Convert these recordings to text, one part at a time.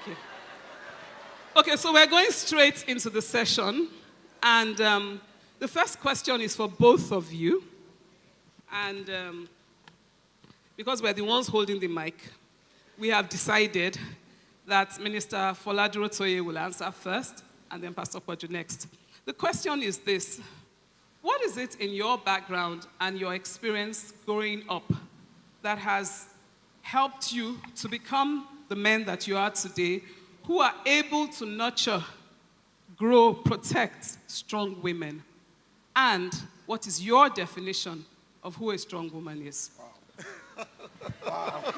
Thank you. Okay, so we're going straight into the session. And the first question is for both of you. And because we're the ones holding the mic, we have decided that Minister Foladuro Toye will answer first, and then Pastor Kwadwo next. The question is this: what is it in your background and your experience growing up that has helped you to become the men that you are today, who are able to nurture, grow, protect strong women? And what is your definition of who a strong woman is? Wow.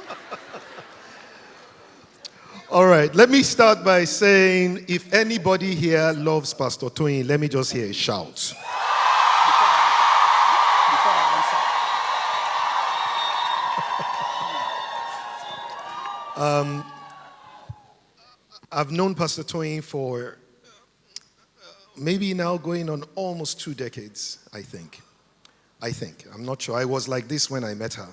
All right, let me start by saying, if anybody here loves Pastor Toyin, let me just hear a shout. I've known Pastor Toyin for maybe now going on almost 2 decades, I think. I'm not sure. I was like this when I met her.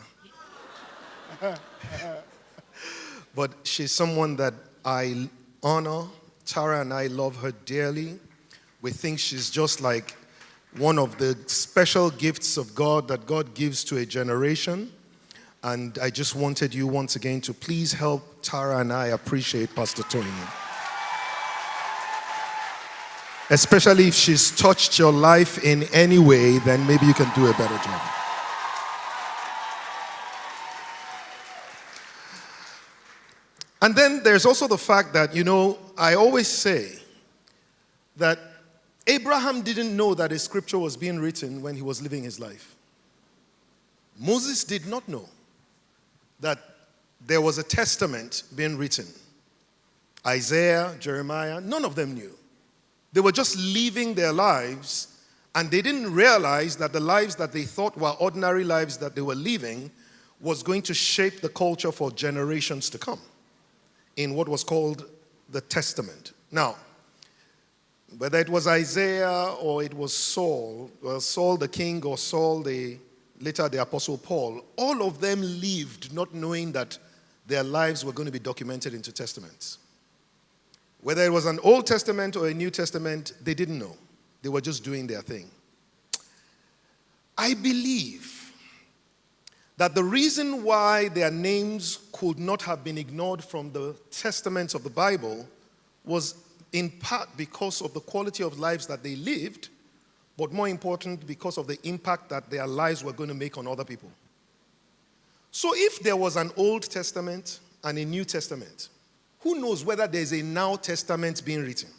But she's someone that I honor. Tara and I love her dearly. We think she's just like one of the special gifts of God that God gives to a generation. And I just wanted you once again to please help Tara and I appreciate Pastor Toyin. Especially if she's touched your life in any way, then maybe you can do a better job. And then there's also the fact that, I always say that Abraham didn't know that a scripture was being written when he was living his life. Moses did not know that there was a testament being written. Isaiah, Jeremiah, none of them knew. They were just living their lives, and they didn't realize that the lives that they thought were ordinary lives that they were living was going to shape the culture for generations to come in what was called the Testament. Now, whether it was Isaiah or it was Saul, Saul the king or Saul later the Apostle Paul, all of them lived not knowing that their lives were going to be documented into testaments. Whether it was an Old Testament or a New Testament, they didn't know. They were just doing their thing. I believe that the reason why their names could not have been ignored from the testaments of the Bible was in part because of the quality of lives that they lived, but more important, because of the impact that their lives were going to make on other people. So if there was an Old Testament and a New Testament, who knows whether there's a Now Testament being written?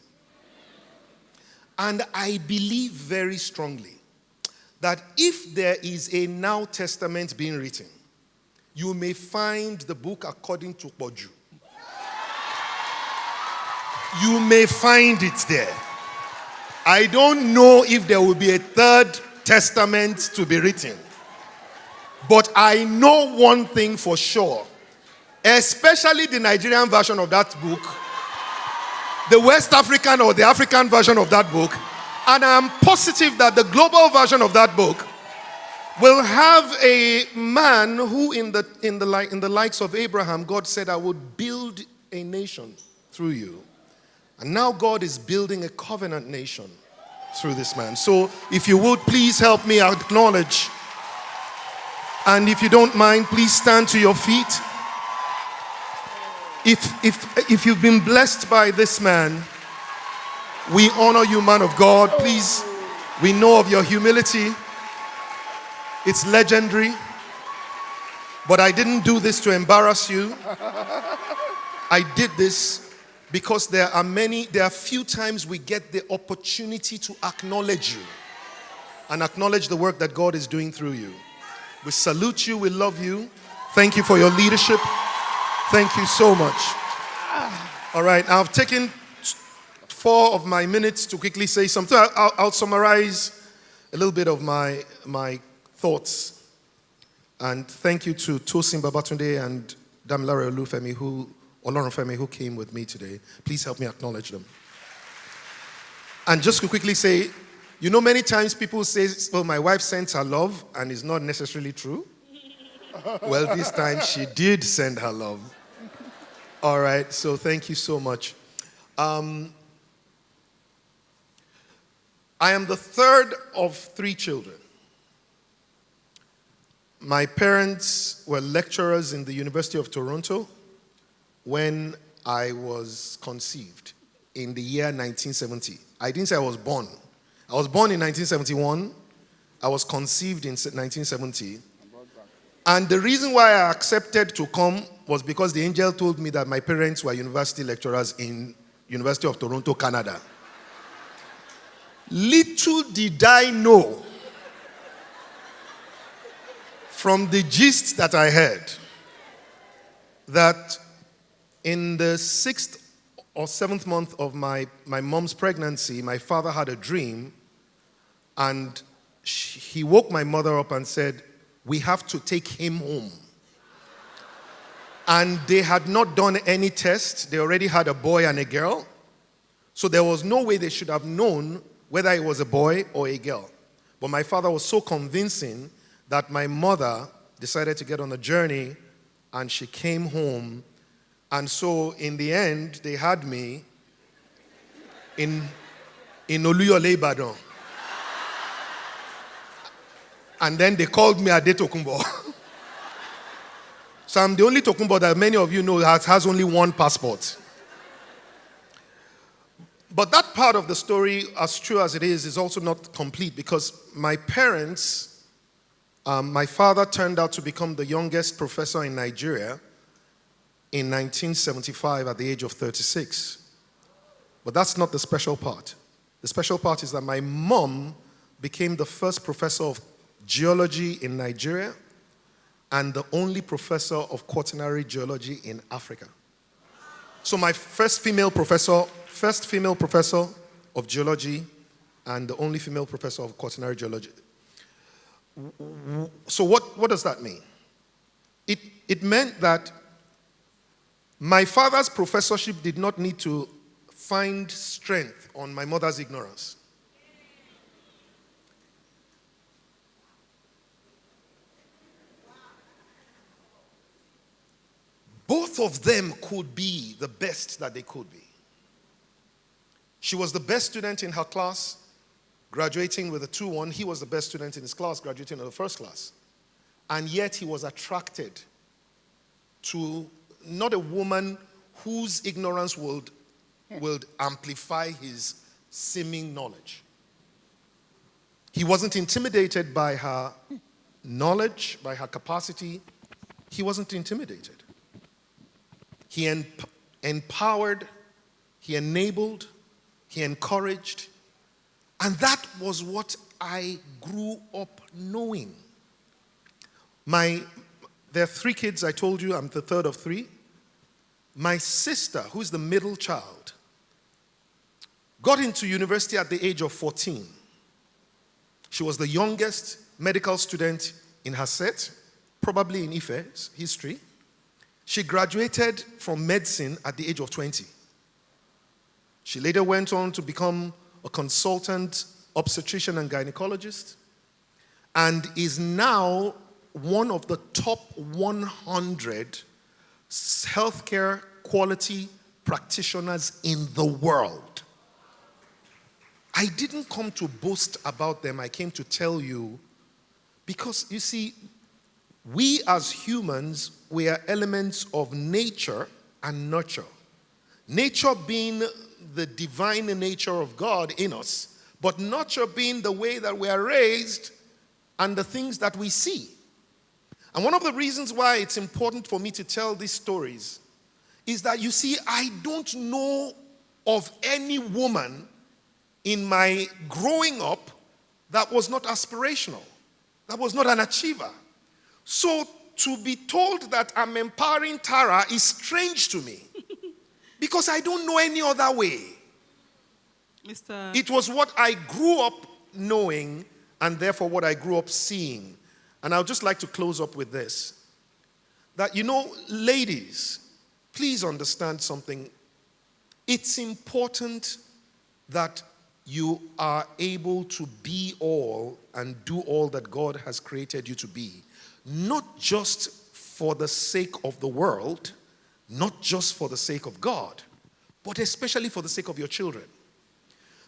And I believe very strongly that if there is a Now Testament being written, you may find the book according to Kwadwo. You may find it there. I don't know if there will be a third testament to be written. But I know one thing for sure, especially the Nigerian version of that book, the West African or the African version of that book, and I'm positive that the global version of that book will have a man who in the likes of Abraham, God said, I would build a nation through you. And now God is building a covenant nation through this man. So if you would please help me acknowledge, and if you don't mind, please stand to your feet. If you've been blessed by this man, we honor you, man of God. Please, we know of your humility. It's legendary. But I didn't do this to embarrass you. I did this because there are few times we get the opportunity to acknowledge you and acknowledge the work that God is doing through you. We salute you. We love you. Thank you for your leadership. Thank you so much. All right, I've taken 4 of my minutes to quickly say something. I'll summarize a little bit of my thoughts. And thank you to Tosin Babatunde and Damilare Olorunfemi who came with me today. Please help me acknowledge them. And just to quickly say, many times people say, well, my wife sent her love, and it's not necessarily true. Well, this time she did send her love. All right, so thank you so much. I am the third of 3 children. My parents were lecturers in the University of Toronto when I was conceived in the year 1970. I didn't say I was born. I was born in 1971. I was conceived in 1970. And the reason why I accepted to come was because the angel told me that my parents were university lecturers in University of Toronto, Canada. Little did I know from the gist that I heard that in the 6th or 7th month of my mom's pregnancy, my father had a dream, and he woke my mother up and said, "We have to take him home." And they had not done any tests. They already had a boy and a girl. So there was no way they should have known whether it was a boy or a girl. But my father was so convincing that my mother decided to get on a journey, and she came home. And so in the end, they had me in Oluyole, Ibadan. And then they called me Ade Tokunbo. So I'm the only Tokunbo that many of you know has only one passport. But that part of the story, as true as it is also not complete, because my parents, my father turned out to become the youngest professor in Nigeria in 1975 at the age of 36. But that's not the special part. The special part is that my mom became the first professor of geology in Nigeria and the only professor of quaternary geology in Africa. So my first female professor of geology and the only female professor of quaternary geology. So what does that mean? It meant that my father's professorship did not need to find strength on my mother's ignorance. Both of them could be the best that they could be. She was the best student in her class, graduating with a 2-1. He was the best student in his class, graduating in the first class. And yet he was attracted to not a woman whose ignorance would amplify his seeming knowledge. He wasn't intimidated by her knowledge, by her capacity. He wasn't intimidated. He empowered, he enabled, he encouraged. And that was what I grew up knowing. There are 3 kids, I told you, I'm the third of 3. My sister, who's the middle child, got into university at the age of 14. She was the youngest medical student in her set, probably in Ife's history. She graduated from medicine at the age of 20. She later went on to become a consultant obstetrician and gynecologist, and is now one of the top 100 healthcare quality practitioners in the world. I didn't come to boast about them. I came to tell you, because you see, we as humans, we are elements of nature and nurture. Nature being the divine nature of God in us, but nurture being the way that we are raised and the things that we see. And one of the reasons why it's important for me to tell these stories is that, you see, I don't know of any woman in my growing up that was not aspirational, that was not an achiever. So to be told that I'm empowering Tara is strange to me because I don't know any other way. It was what I grew up knowing and therefore what I grew up seeing. And I'd just like to close up with this. That, you know, ladies, please understand something. It's important that you are able to be all and do all that God has created you to be. Not just for the sake of the world, not just for the sake of God, but especially for the sake of your children.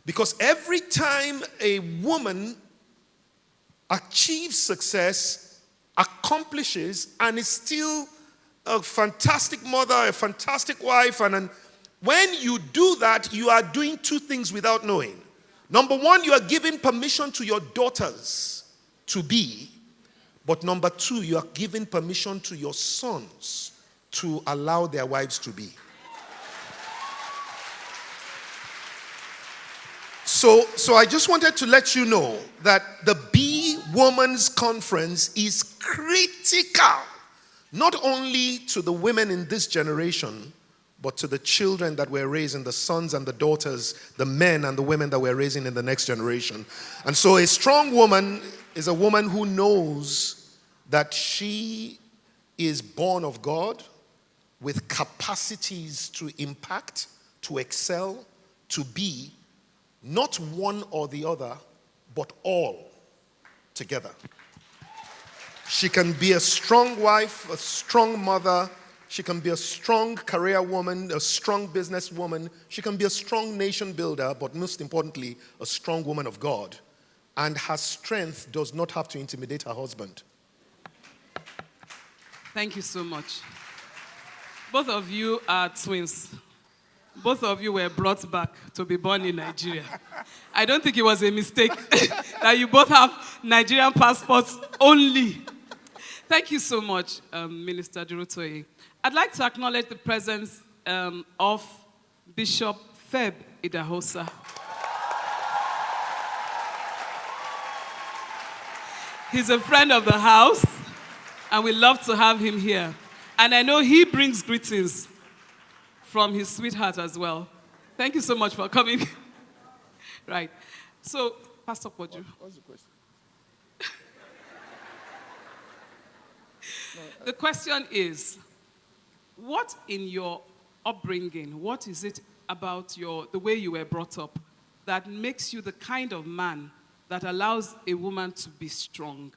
Because every time a woman achieves success, accomplishes, and is still a fantastic mother, a fantastic wife, when you do that, you are doing two things without knowing. Number one, you are giving permission to your daughters to be. But number two, you are giving permission to your sons to allow their wives to be. So I just wanted to let you know that the Be Woman's Conference is critical, not only to the women in this generation, but to the children that we're raising, the sons and the daughters, the men and the women that we're raising in the next generation. And so a strong woman is a woman who knows that she is born of God with capacities to impact, to excel, to be not one or the other, but all together. She can be a strong wife, a strong mother. She can be a strong career woman, a strong business woman. She can be a strong nation builder, but most importantly, a strong woman of God. And her strength does not have to intimidate her husband. Thank you so much. Both of you are twins. Both of you were brought back to be born in Nigeria. I don't think it was a mistake that you both have Nigerian passports only. Thank you so much, Minister Durotoye. I'd like to acknowledge the presence of Bishop Feb Idahosa. He's a friend of the house, and we love to have him here. And I know he brings greetings from his sweetheart as well. Thank you so much for coming. Right. So, Pastor Poju. What's the question? The question is, what in your upbringing, what is it about the way you were brought up that makes you the kind of man that allows a woman to be strong?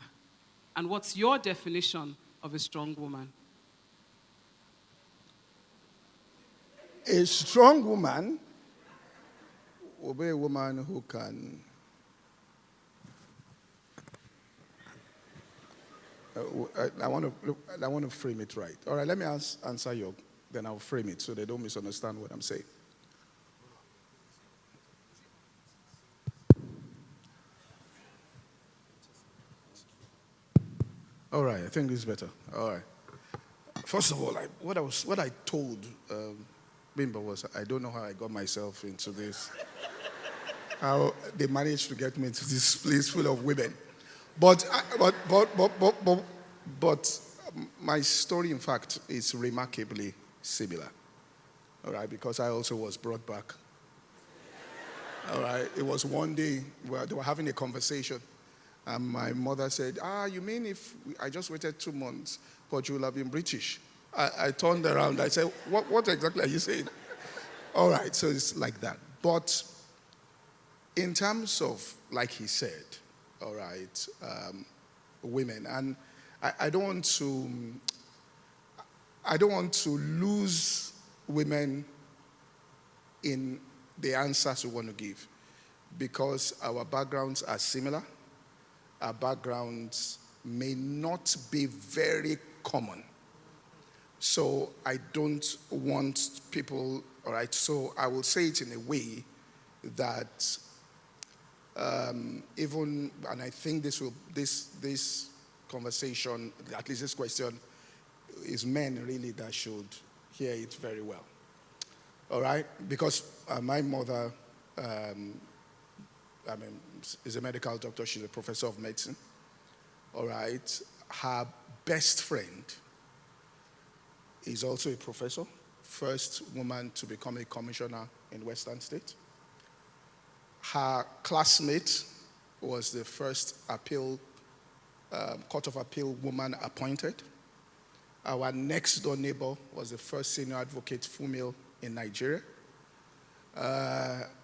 And what's your definition of a strong woman? A strong woman will be a woman who can I want to frame it right. All right, let me answer you, then I'll frame it so they don't misunderstand what I'm saying. All right, I think this is better. All right. First of all, what I told Bimba was, I don't know how I got myself into this. How they managed to get me into this place full of women. But my story, in fact, is remarkably similar. All right, because I also was brought back. All right, it was one day where they were having a conversation, and my mother said, you mean if I just waited 2 months, but you will have been British? I turned around, I said, what exactly are you saying? All right, so it's like that. But in terms of, like he said, all right, women, and I don't want to lose women in the answers we want to give, because our backgrounds are similar. Our backgrounds may not be very common. So I don't want people, all right, so I will say it in a way that even, and I think this conversation, at least this question, is men really that should hear it very well. All right? Because my mother, is a medical doctor. She's a professor of medicine. All right? Her best friend is also a professor. First woman to become a commissioner in Western State. Her classmate was the first Court of Appeal woman appointed. Our next door neighbor was the first senior advocate female in Nigeria.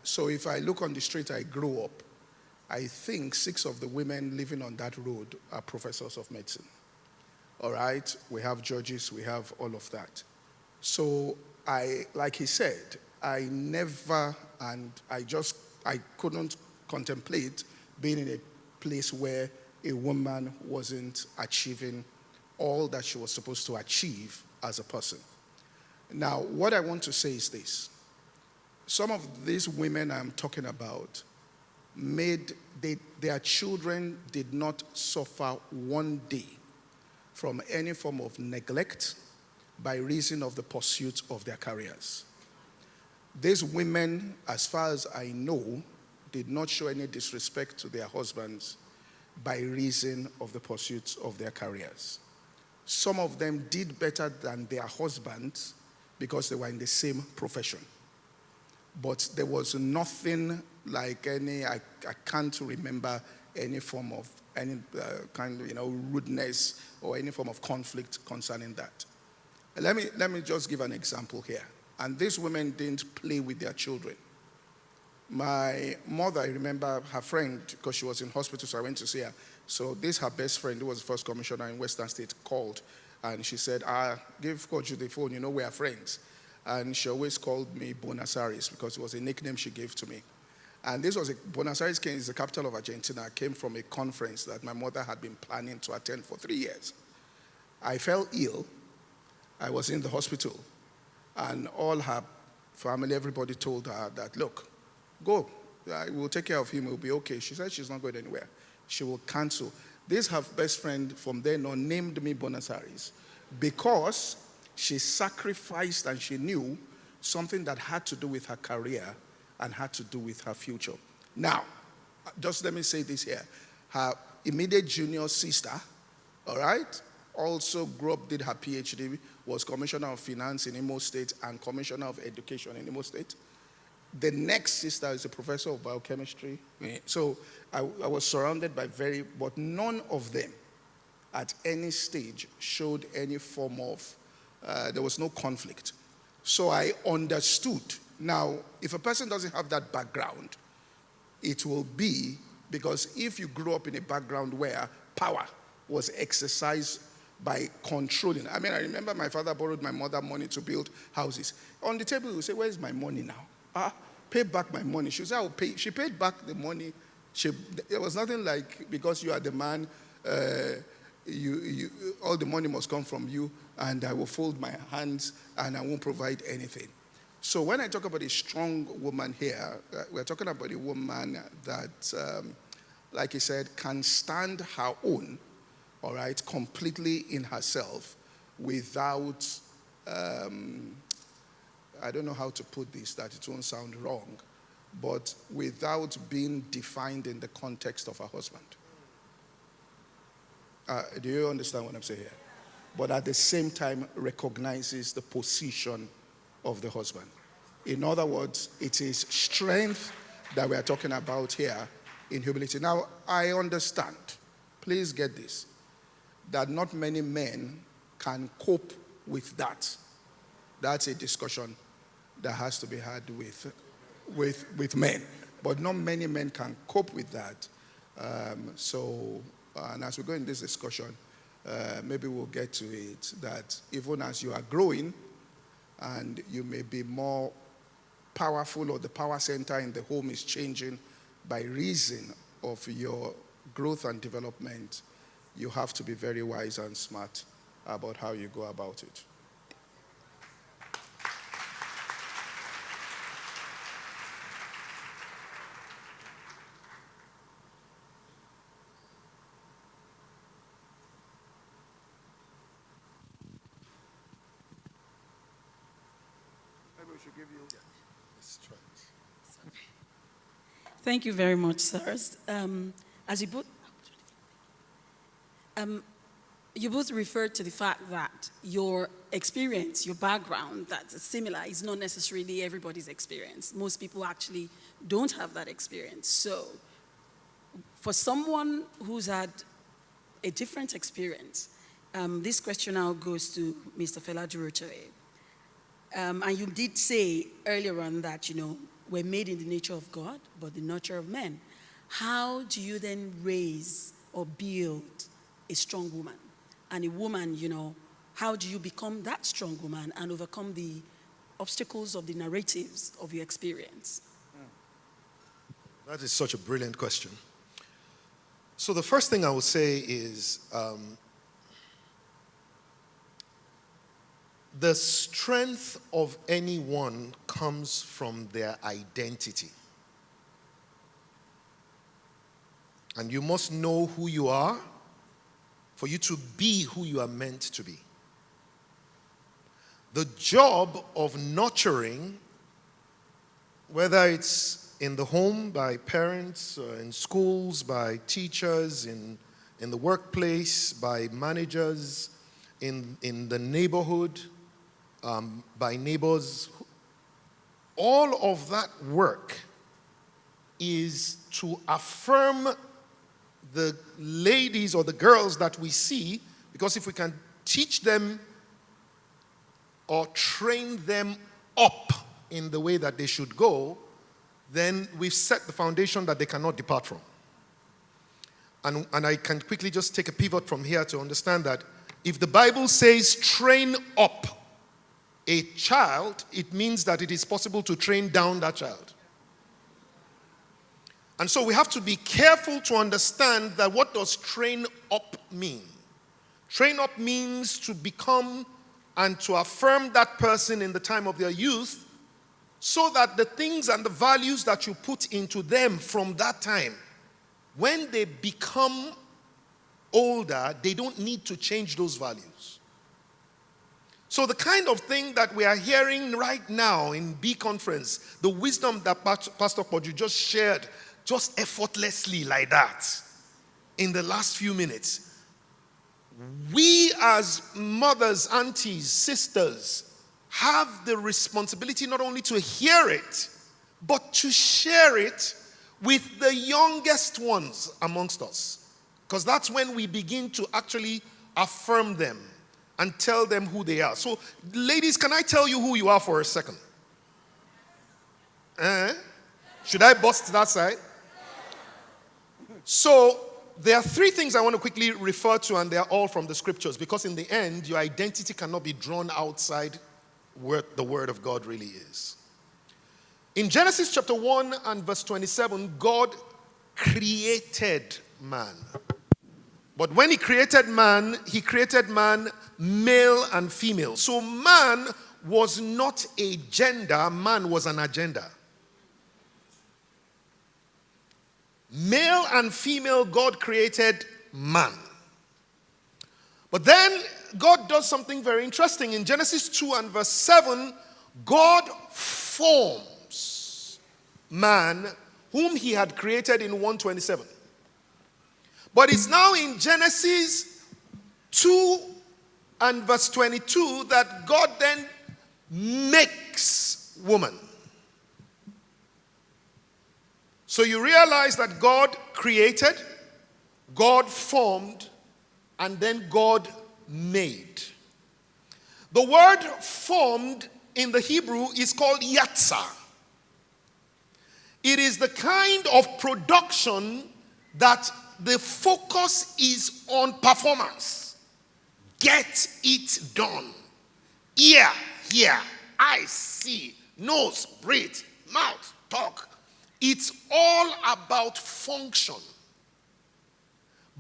So if I look on the street I grew up, I think 6 of the women living on that road are professors of medicine. All right, we have judges, we have all of that. So like he said, I never, and I couldn't contemplate being in a place where a woman wasn't achieving all that she was supposed to achieve as a person. Now, what I want to say is this. Some of these women I'm talking about their children did not suffer one day from any form of neglect by reason of the pursuit of their careers. These women, as far as I know, did not show any disrespect to their husbands by reason of the pursuit of their careers. Some of them did better than their husbands because they were in the same profession. But there was nothing like I can't remember any form of rudeness or any form of conflict concerning that. Let me just give an example here. And these women didn't play with their children. My mother, I remember her friend, because she was in hospital, so I went to see her. So this, her best friend, who was the first commissioner in Western State, called. And she said, give Coach the phone, we are friends. And she always called me Buenos Aires because it was a nickname she gave to me. And this was Buenos Aires is the capital of Argentina. I came from a conference that my mother had been planning to attend for 3 years. I fell ill. I was in the hospital. And all her family, everybody told her that, look, go. We'll take care of him. He'll be okay. She said she's not going anywhere. She will cancel. This, her best friend from then on, named me Buenos Aires because she sacrificed and she knew something that had to do with her career and had to do with her future. Now, just let me say this here. Her immediate junior sister, all right, also grew up, did her PhD, was Commissioner of Finance in Imo State and Commissioner of Education in Imo State. The next sister is a professor of biochemistry. So I was surrounded by but none of them at any stage showed any form of, there was no conflict. So I understood. Now, if a person doesn't have that background, it will be because if you grew up in a background where power was exercised by controlling. I mean, I remember my father borrowed my mother money to build houses. On the table, he would say, where's my money now? Pay back my money. She said, I will pay. She paid back the money. There was nothing like, because you are the man, all the money must come from you, and I will fold my hands, and I won't provide anything. So when I talk about a strong woman here, we're talking about a woman that, like he said, can stand her own, all right, completely in herself without, I don't know how to put this, that it won't sound wrong, but without being defined in the context of her husband. Do you understand what I'm saying here? But at the same time recognizes the position of the husband. In other words, it is strength that we are talking about here in humility. Now, I understand, please get this, that not many men can cope with that. That's a discussion that has to be had with men. But not many men can cope with that. And as we go in this discussion, maybe we'll get to it, that even as you are growing and you may be more powerful, or the power center in the home is changing by reason of your growth and development, you have to be very wise and smart about how you go about it. Maybe we should give you. Yeah, let's try this. Thank you very much, sirs. As you both referred to the fact that your experience, your background, that's similar, is not necessarily everybody's experience. Most people actually don't have that experience. So, for someone who's had a different experience, this question now goes to Mr. Fela Durotoye. And you did say earlier on that, we're made in the nature of God, but the nurture of men. How do you then raise or build a strong woman? And a woman, how do you become that strong woman and overcome the obstacles of the narratives of your experience? That is such a brilliant question. So the first thing I would say is the strength of anyone comes from their identity. And you must know who you are for you to be who you are meant to be. The job of nurturing, whether it's in the home by parents, in schools by teachers, in the workplace by managers, in the neighborhood by neighbors, all of that work is to affirm the ladies or the girls that we see, because if we can teach them or train them up in the way that they should go, then we've set the foundation that they cannot depart from. And I can quickly just take a pivot from here to understand that if the Bible says train up a child, it means that it is possible to train down that child. And so we have to be careful to understand that what does train up mean? Train up means to become and to affirm that person in the time of their youth so that the things and the values that you put into them from that time, when they become older, they don't need to change those values. So the kind of thing that we are hearing right now in B Conference, the wisdom that Pastor Koju just shared, just effortlessly like that, in the last few minutes, we as mothers, aunties, sisters, have the responsibility not only to hear it, but to share it with the youngest ones amongst us. Because that's when we begin to actually affirm them and tell them who they are. So, ladies, can I tell you who you are for a second? Should I bust that side? So, there are three things I want to quickly refer to, and they're all from the scriptures, because in the end, your identity cannot be drawn outside what the word of God really is. In Genesis chapter 1 and verse 27, God created man. But when he created man male and female. So man was not a gender, man was an agenda. Male and female, God created man. But then God does something very interesting. In Genesis 2 and verse 7, God forms man whom he had created in 1:27. But it's now in Genesis 2 and verse 22 that God then makes woman. So you realize that God created, God formed, and then God made. The word formed in the Hebrew is called yatzar. It is the kind of production that the focus is on performance. Get it done. Ear, hear, eyes, see, nose, breathe, mouth, talk. It's all about function.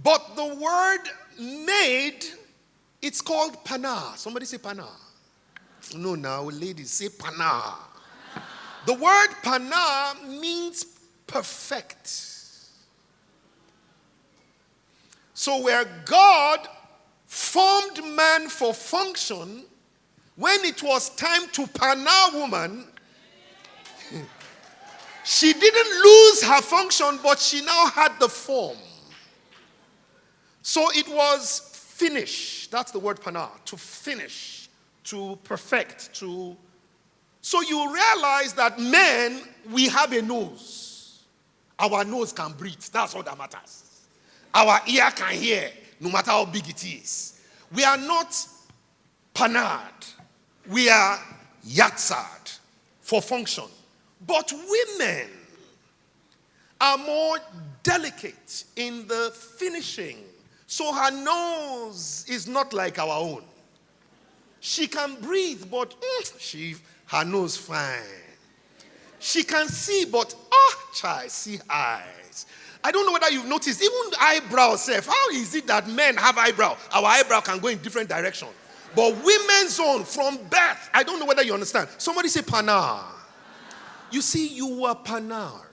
But the word made, it's called pana. Somebody say pana. No, now, ladies, say pana. The word pana means perfect. So where God formed man for function, when it was time to pana woman, she didn't lose her function, but she now had the form. So it was finish. That's the word pana, to finish, to perfect, to... So you realize that men, we have a nose. Our nose can breathe. That's all that matters. Our ear can hear, no matter how big it is. We are not panad. We are yatzad for function. But women are more delicate in the finishing. So her nose is not like our own. She can breathe, but her nose fine. She can see, but child, see eyes. I don't know whether you've noticed, even eyebrows, how is it that men have eyebrow? Our eyebrow can go in different directions. But women's own, from birth, I don't know whether you understand. Somebody say panar. You see, you were panard.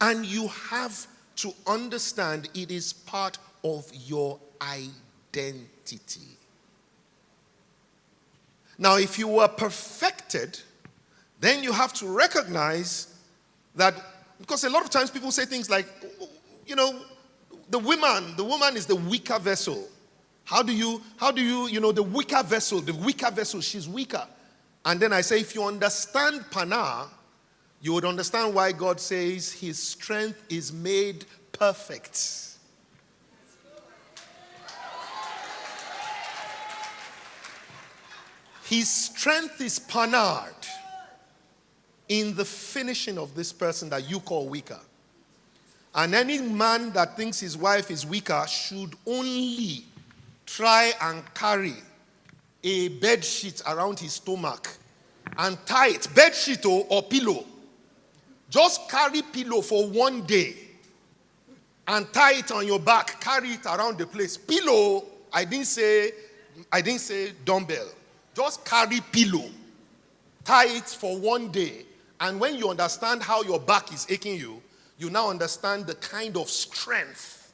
And you have to understand it is part of your identity. Now, if you were perfected, then you have to recognize that, because a lot of times people say things like, the woman is the weaker vessel. How do you, the weaker vessel, she's weaker. And then I say, if you understand Panah, you would understand why God says his strength is made perfect. His strength is panard in the finishing of this person that you call weaker. And any man that thinks his wife is weaker should only try and carry a bed sheet around his stomach and tie it, bed sheet or pillow. Just carry pillow for one day and tie it on your back, carry it around the place. Pillow, I didn't say dumbbell. Just carry pillow, tie it for one day, and when you understand how your back is aching you, you now understand the kind of strength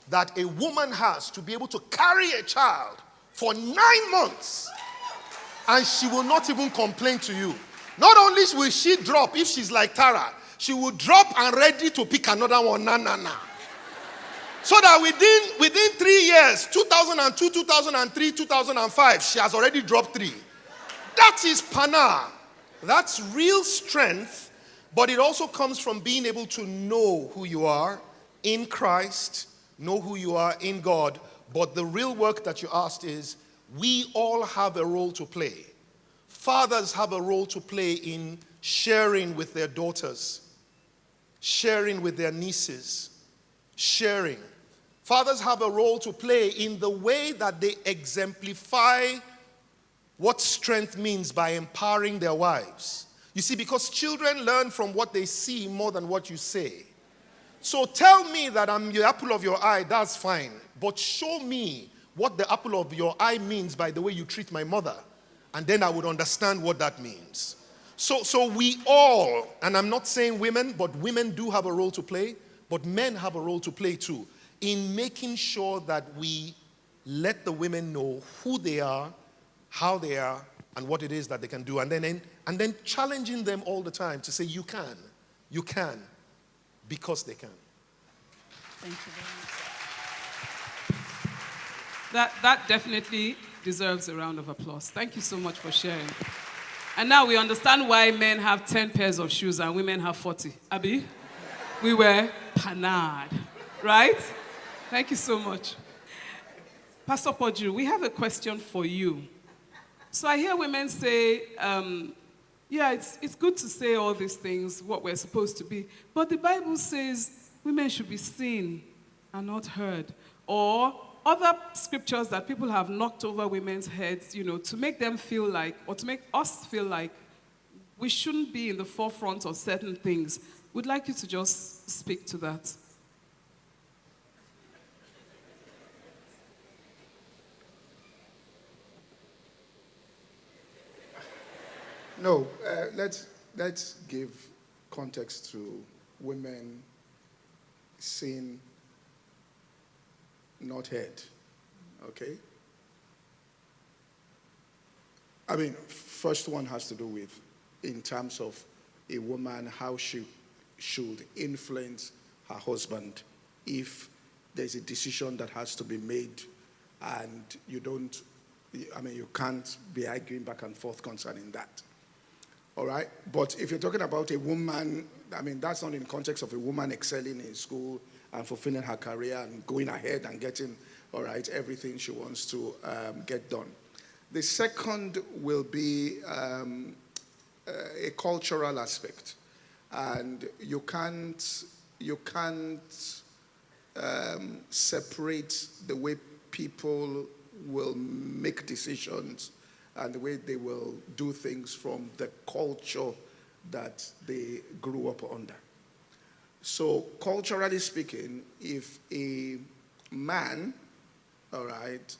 that a woman has to be able to carry a child for 9 months, and she will not even complain to you. Not only will she drop, if she's like Tara, she will drop and ready to pick another one. Na. So that within 3 years, 2002, 2003, 2005, she has already dropped 3. That is panah. That's real strength, but it also comes from being able to know who you are in Christ, know who you are in God. But the real work that you asked is, we all have a role to play. Fathers have a role to play in sharing with their daughters, sharing with their nieces, sharing. Fathers have a role to play in the way that they exemplify what strength means by empowering their wives. You see, because children learn from what they see more than what you say. So tell me that I'm the apple of your eye, that's fine. But show me what the apple of your eye means by the way you treat my mother. And then I would understand what that means. So we all, and I'm not saying women, but women do have a role to play, but men have a role to play too, in making sure that we let the women know who they are, how they are, and what it is that they can do. And then challenging them all the time to say, you can, because they can. Thank you very much. That definitely deserves a round of applause. Thank you so much for sharing. And now we understand why men have 10 pairs of shoes and women have 40. Abi? We were panad, right? Thank you so much. Pastor Poju, we have a question for you. So I hear women say, it's good to say all these things, what we're supposed to be, but the Bible says women should be seen and not heard. Or other scriptures that people have knocked over women's heads, to make them feel like, or to make us feel like we shouldn't be in the forefront of certain things. We'd like you to just speak to that. No, let's give context to women seen, not heard. Okay? I mean, first one has to do with, in terms of a woman, how she should influence her husband if there's a decision that has to be made and you can't be arguing back and forth concerning that. All right? But if you're talking about a woman, that's not in the context of a woman excelling in school and fulfilling her career and going ahead and getting, everything she wants to get done. The second will be a cultural aspect. And you can't separate the way people will make decisions and the way they will do things from the culture that they grew up under. So culturally speaking, if a man, all right,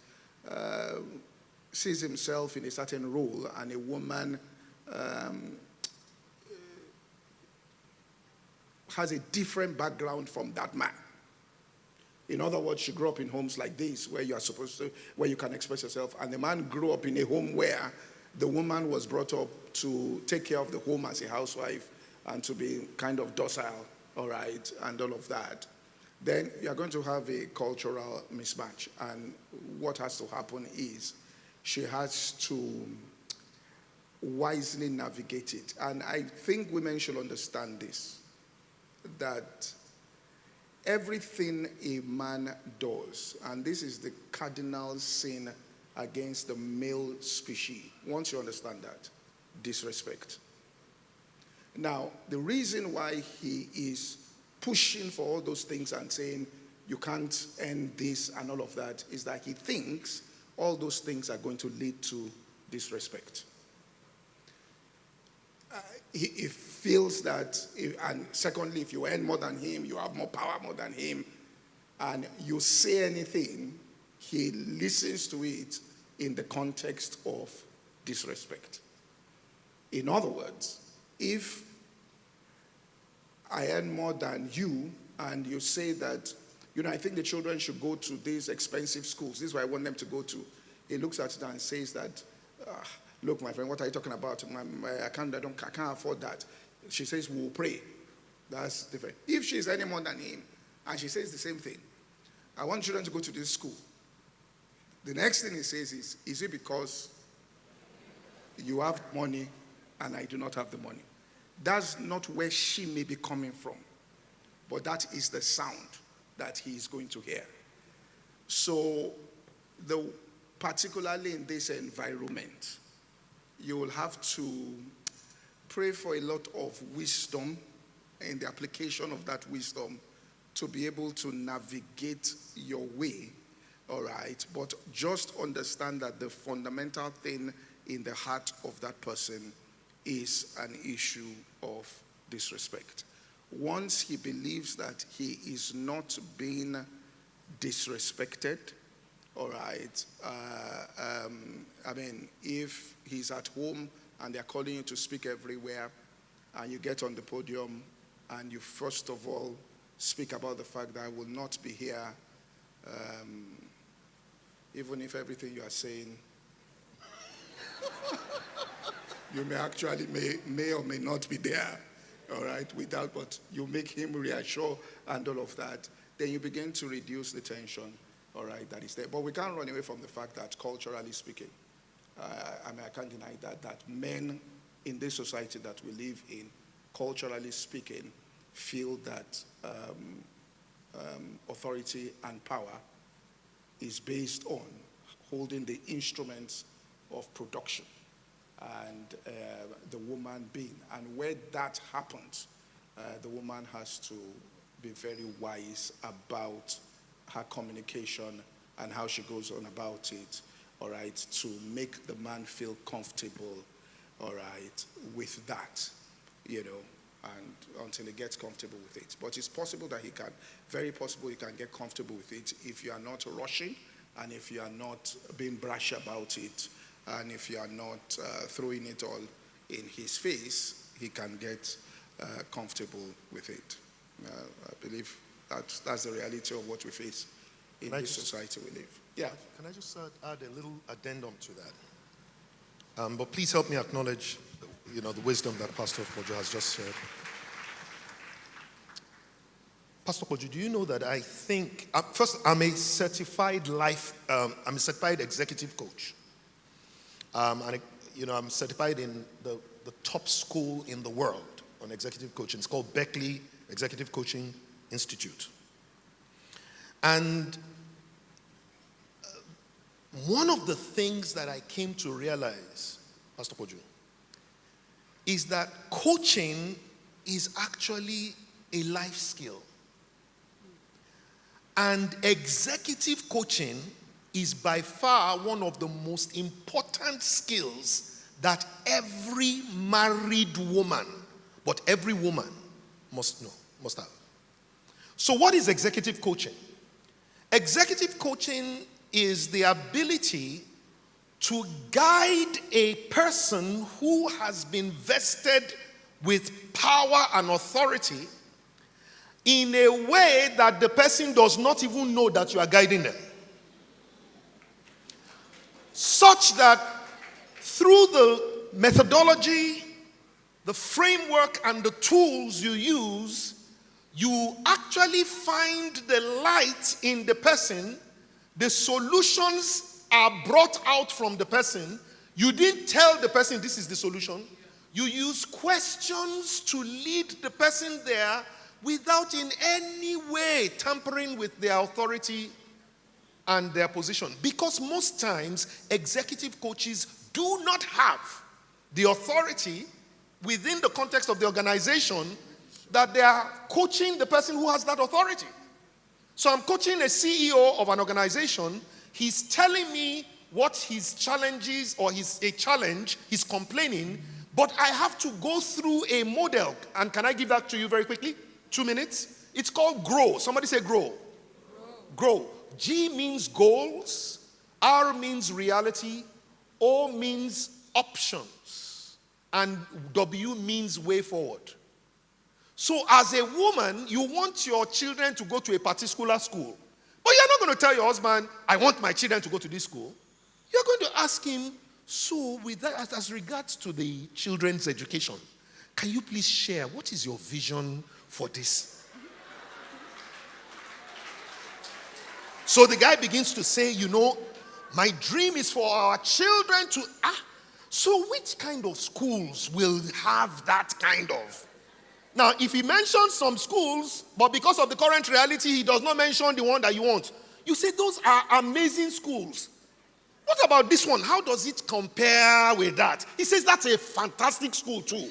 sees himself in a certain role and a woman has a different background from that man. In other words, she grew up in homes like this where you are supposed to, where you can express yourself, and the man grew up in a home where the woman was brought up to take care of the home as a housewife and to be kind of docile, all right, and all of that. Then you're going to have a cultural mismatch. And what has to happen is she has to wisely navigate it. And I think women should understand this, that everything a man does, and this is the cardinal sin against the male species, once you understand that, disrespect. Now, the reason why he is pushing for all those things and saying you can't end this and all of that is that he thinks all those things are going to lead to disrespect. He feels that, and secondly, if you earn more than him, you have more power more than him, and you say anything, he listens to it in the context of disrespect. In other words, if I earn more than you, and you say that, I think the children should go to these expensive schools, this is where I want them to go to, he looks at it and says that, look, my friend, what are you talking about? I can't afford that. She says, we'll pray. That's different. If she's any more than him, and she says the same thing, I want children to go to this school. The next thing he says is it because you have money and I do not have the money? That's not where she may be coming from. But that is the sound that he is going to hear. So, particularly in this environment, you will have to pray for a lot of wisdom and the application of that wisdom to be able to navigate your way, all right? But just understand that the fundamental thing in the heart of that person is an issue of disrespect. Once he believes that he is not being disrespected, all right, if he's at home and they're calling you to speak everywhere, and you get on the podium and you first of all speak about the fact that I will not be here, even if everything you are saying, you may or may not be there, all right, without, but you make him reassure and all of that, then you begin to reduce the tension, all right, that is there. But we can't run away from the fact that culturally speaking, I can't deny that men in this society that we live in, culturally speaking, feel that authority and power is based on holding the instruments of production and the woman being. And where that happens, the woman has to be very wise about her communication and how she goes on about it, all right, to make the man feel comfortable, all right, with that, and until he gets comfortable with it. But it's possible that very possible he can get comfortable with it if you are not rushing, and if you are not being brash about it, and if you are not throwing it all in his face, he can get comfortable with it. I believe that's the reality of what we face in this society we live. Yeah. Can I just add a little addendum to that? But please help me acknowledge, the wisdom that Pastor Poju has just shared. Pastor Poju, do you know that I think, first, I'm a certified executive coach. And I'm certified in the top school in the world on executive coaching. It's called Berkeley Executive Coaching Institute. And one of the things that I came to realize, Pastor Poju, is that coaching is actually a life skill. And executive coaching is by far one of the most important skills that every married woman, but every woman must know, must have. So what is executive coaching? Executive coaching is the ability to guide a person who has been vested with power and authority in a way that the person does not even know that you are guiding them. Such that through the methodology, the framework, and the tools you use, you actually find the light in the person. The solutions are brought out from the person. You didn't tell the person this is the solution. You use questions to lead the person there without in any way tampering with their authority and their position. Because most times, executive coaches do not have the authority within the context of the organization that they are coaching the person who has that authority. So I'm coaching a CEO of an organization. He's telling me what his challenges or a challenge, he's complaining, but I have to go through a model. And can I give that to you very quickly? 2 minutes. It's called GROW. Somebody say GROW. GROW. G means goals, R means reality, O means options, and W means way forward. So as a woman, you want your children to go to a particular school. But you're not going to tell your husband, I want my children to go to this school. You're going to ask him, so with that, as regards to the children's education, can you please share what is your vision for this? So the guy begins to say, my dream is for our children to, so which kind of schools will have that kind of? Now, if he mentions some schools, but because of the current reality, he does not mention the one that you want, you say those are amazing schools. What about this one? How does it compare with that? He says that's a fantastic school too.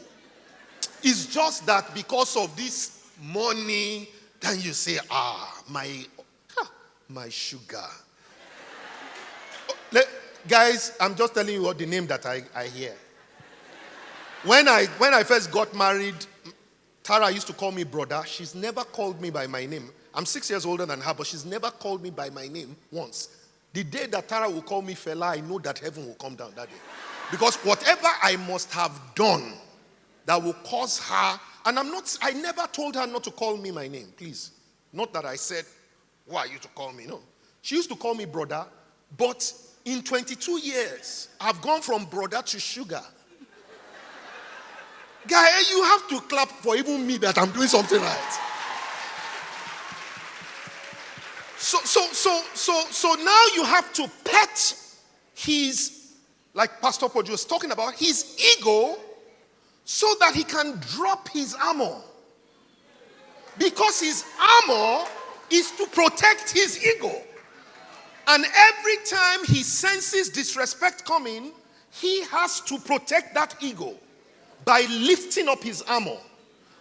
It's just that because of this money, then you say, my sugar. Guys, I'm just telling you what the name that I hear. When I first got married, Tara used to call me brother. She's never called me by my name. I'm 6 years older than her, but she's never called me by my name once. The day that Tara will call me fella, I know that heaven will come down that day. Because whatever I must have done that will cause her, and I never told her not to call me my name, please. Not that I said, who are you to call me? No. She used to call me brother, but in 22 years, I've gone from brother to sugar. Guy, you have to clap for even me that I'm doing something right. So now you have to pet his, like Pastor Poju was talking about, his ego so that he can drop his armor. Because his armor is to protect his ego. And every time he senses disrespect coming, he has to protect that ego by lifting up his armor.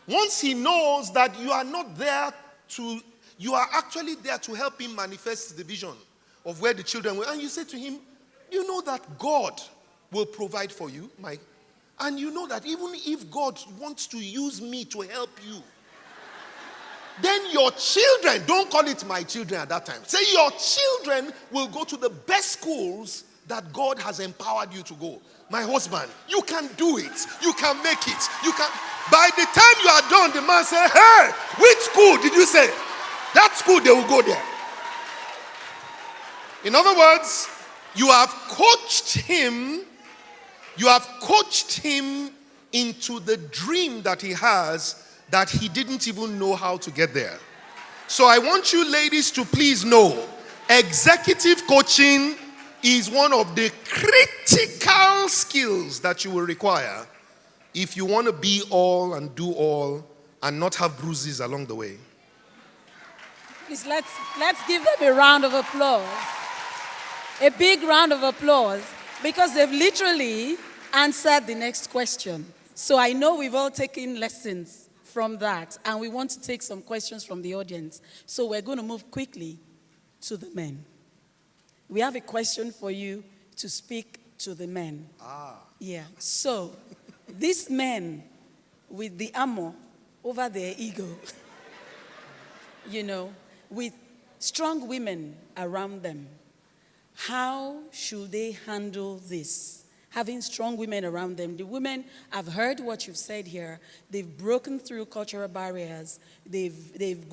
Once he knows that you are not there you are actually there to help him manifest the vision of where the children will. And you say to him, you know that God will provide for you, Mike. And you know that even if God wants to use me to help you, then your children, don't call it my children at that time. Say your children will go to the best schools that God has empowered you to go. My husband, you can do it. You can make it. You can. By the time you are done, the man say, hey, which school did you say? That school, they will go there. In other words, you have coached him into the dream that he has that he didn't even know how to get there. So I want you ladies to please know, executive coaching is one of the critical skills that you will require if you want to be all and do all and not have bruises along the way. Please, let's give them a round of applause. A big round of applause, because they've literally answered the next question. So I know we've all taken lessons from that, and we want to take some questions from the audience. So we're going to move quickly to the men. we have a question for you to speak to the men. Yeah. So, these men with the armor over their ego, with strong women around them, how should they handle this? Having strong women around them. The women, I've heard what you've said here. They've broken through cultural barriers. They've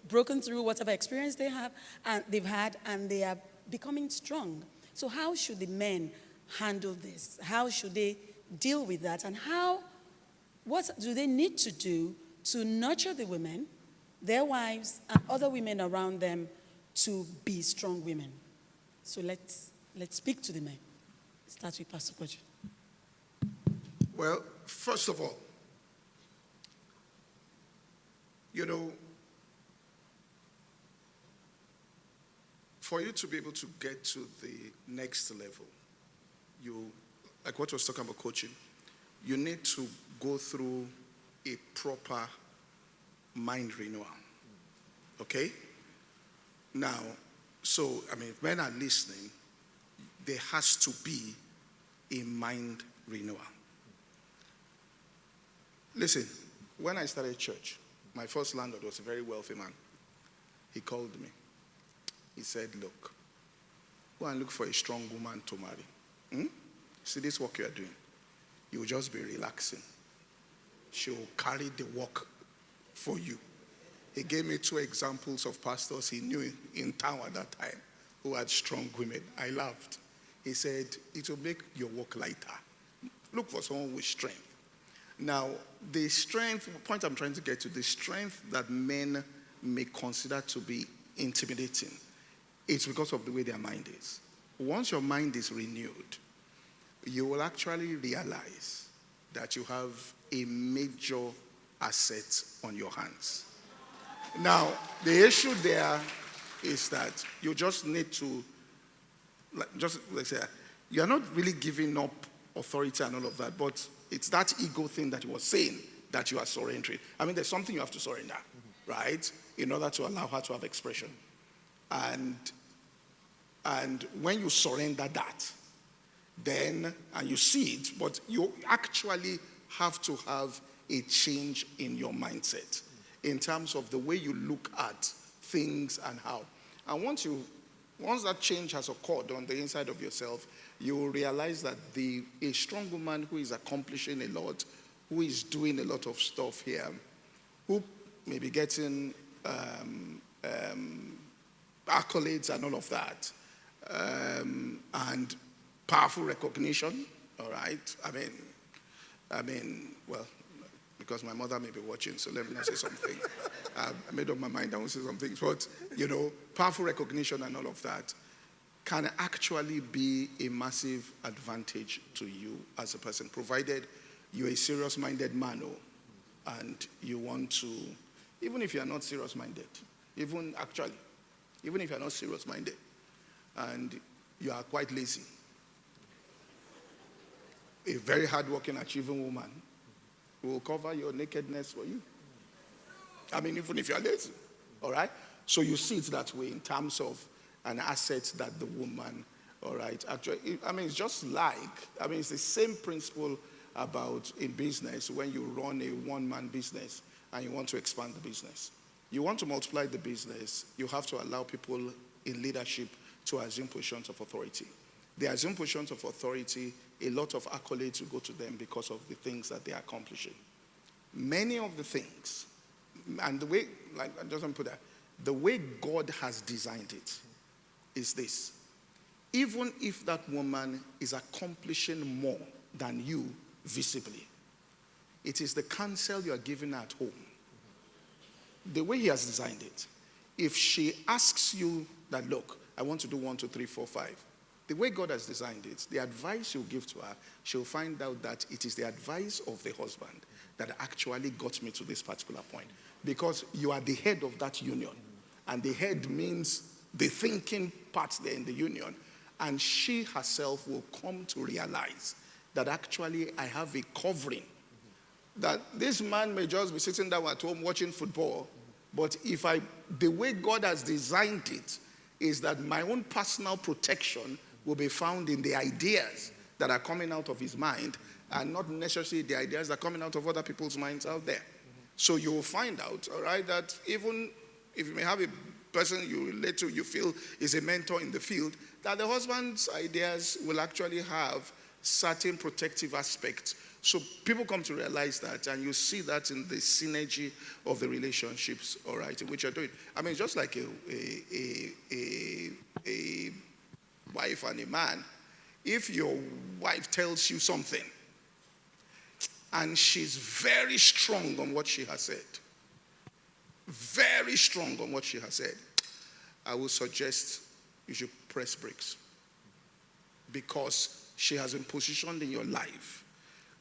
broken through whatever experience they have and they've had, and they are becoming strong. So how should the men handle this? How should they deal with that? And what do they need to do to nurture the women, their wives, and other women around them to be strong women? So let's speak to the men. Start with Pastor Kojo. Well, first of all, for you to be able to get to the next level, like what I was talking about coaching, you need to go through a proper mind renewal. Okay? Now, if men are listening, there has to be a mind renewal. Listen, when I started church, my first landlord was a very wealthy man. He called me. He said, look, go and look for a strong woman to marry. See this work you are doing? You will just be relaxing. She will carry the work for you. He gave me 2 examples of pastors he knew in town at that time who had strong women. I laughed. He said, it will make your work lighter. Look for someone with strength. Now, the point I'm trying to get to, the strength that men may consider to be intimidating, it's because of the way their mind is. Once your mind is renewed, you will actually realize that you have a major asset on your hands. Now, the issue there is that you just need to, let's say, you're not really giving up authority and all of that, but it's that ego thing that you were saying that you are surrendering. There's something you have to surrender, right, in order to allow her to have expression. And when you surrender that, then, and you see it, but you actually have to have a change in your mindset in terms of the way you look at things and how. And once that change has occurred on the inside of yourself, you will realize that a strong woman who is accomplishing a lot, who is doing a lot of stuff here, who may be getting accolades and all of that, and powerful recognition, all right? Well, because my mother may be watching, so let me not say something. I made up my mind, I won't say something. But, powerful recognition and all of that can actually be a massive advantage to you as a person, provided you're a serious-minded man, and you want to, even if you're not serious-minded, even if you're not serious-minded, and you are quite lazy, a very hard-working, achieving woman will cover your nakedness for you. Even if you're lazy, all right? So you see it that way in terms of an asset that the woman, all right, actually, it's just like, it's the same principle about in business when you run a one-man business and you want to expand the business. You want to multiply the business, you have to allow people in leadership to assume positions of authority. They assume positions of authority, a lot of accolades will go to them because of the things that they are accomplishing. Many of the things, and the way, the way God has designed it is this. Even if that woman is accomplishing more than you visibly, it is the counsel you are giving at home. The way he has designed it, if she asks you that, look, I want to do 1, 2, 3, 4, 5, the way God has designed it, the advice you give to her, she'll find out that it is the advice of the husband that actually got me to this particular point. Because you are the head of that union. And the head means the thinking part there in the union. And she herself will come to realize that actually I have a covering. That this man may just be sitting down at home watching football, but the way God has designed it is that my own personal protection will be found in the ideas that are coming out of his mind, and not necessarily the ideas that are coming out of other people's minds out there. So you will find out, all right, that even if you may have a person you relate to, you feel is a mentor in the field, that the husband's ideas will actually have certain protective aspects. So people come to realize that, and you see that in the synergy of the relationships, all right, in which you're doing. I mean, just like a wife and a man, if your wife tells you something and she's very strong on what she has said, very strong on what she has said, I will suggest you should press brakes, because she has been positioned in your life,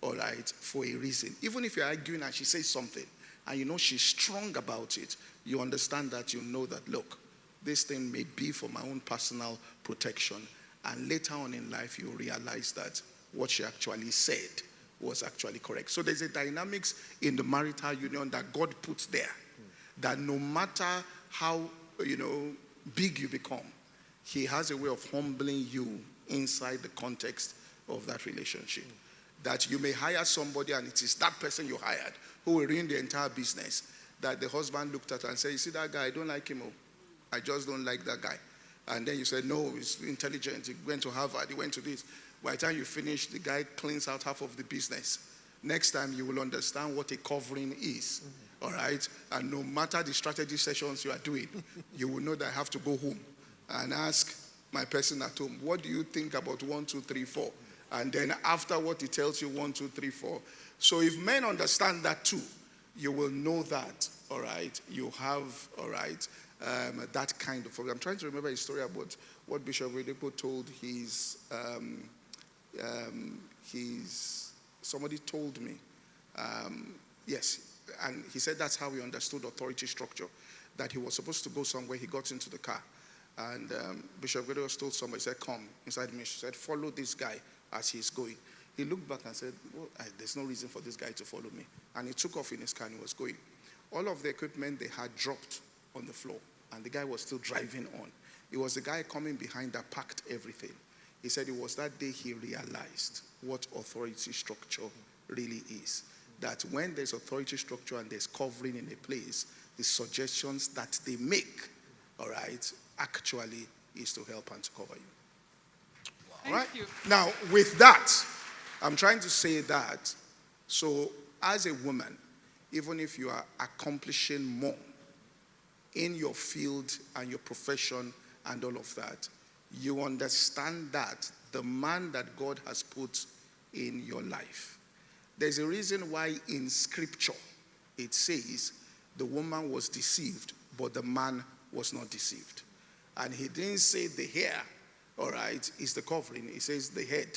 all right, for a reason. Even if you're arguing and she says something and you know she's strong about it, you understand that, you know that, look, this thing may be for my own personal protection. And later on in life, you realize that what she actually said was actually correct. So there's a dynamics in the marital union that God puts there, that no matter how, big you become, he has a way of humbling you inside the context of that relationship. That you may hire somebody and it is that person you hired who will ruin the entire business, that the husband looked at and said, you see that guy, I don't like him. I just don't like that guy. And then you said, no, he's intelligent. He went to Harvard. He went to this. By the time you finish, the guy cleans out half of the business. Next time, you will understand what a covering is. All right? And no matter the strategy sessions you are doing, you will know that I have to go home and ask my person at home, what do you think about 1, 2, 3, 4? And then after what he tells you, 1, 2, 3, 4. So if men understand that too, you will know that, all right, you have, all right, that kind of. I'm trying to remember a story about what Bishop Oyedepo told somebody told me, yes, and he said that's how he understood authority structure, that he was supposed to go somewhere. He got into the car, and Bishop Oyedepo told somebody, he said, come inside me. She said, follow this guy as he's going. He looked back and said, well, there's no reason for this guy to follow me. And he took off in his car and he was going. All of the equipment they had dropped on the floor, and the guy was still driving on. It was the guy coming behind that packed everything. He said it was that day he realized what authority structure really is. That when there's authority structure and there's covering in a place, the suggestions that they make, all right, actually is to help and to cover you. All right? Thank you. Now, with that, I'm trying to say that, so as a woman, even if you are accomplishing more in your field and your profession and all of that, you understand that the man that God has put in your life. There's a reason why in scripture it says the woman was deceived, but the man was not deceived. And he didn't say the hair, all right, is the covering. He says the head,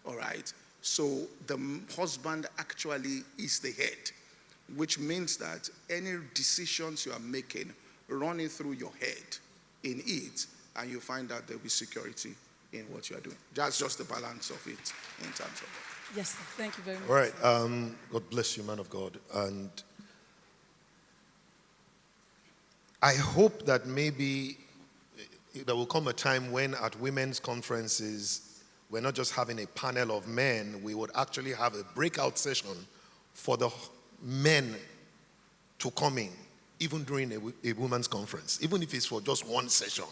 all right. So the husband actually is the head, which means that any decisions you are making, run it through your head in it, and you find out there'll be security in what you are doing. That's just the balance of it in terms of that. Yes, sir. Thank you very much. All right. God bless you, man of God. And I hope that maybe there will come a time when at women's conferences, we're not just having a panel of men, we would actually have a breakout session for the men to come in, even during a women's conference, even if it's for just one session.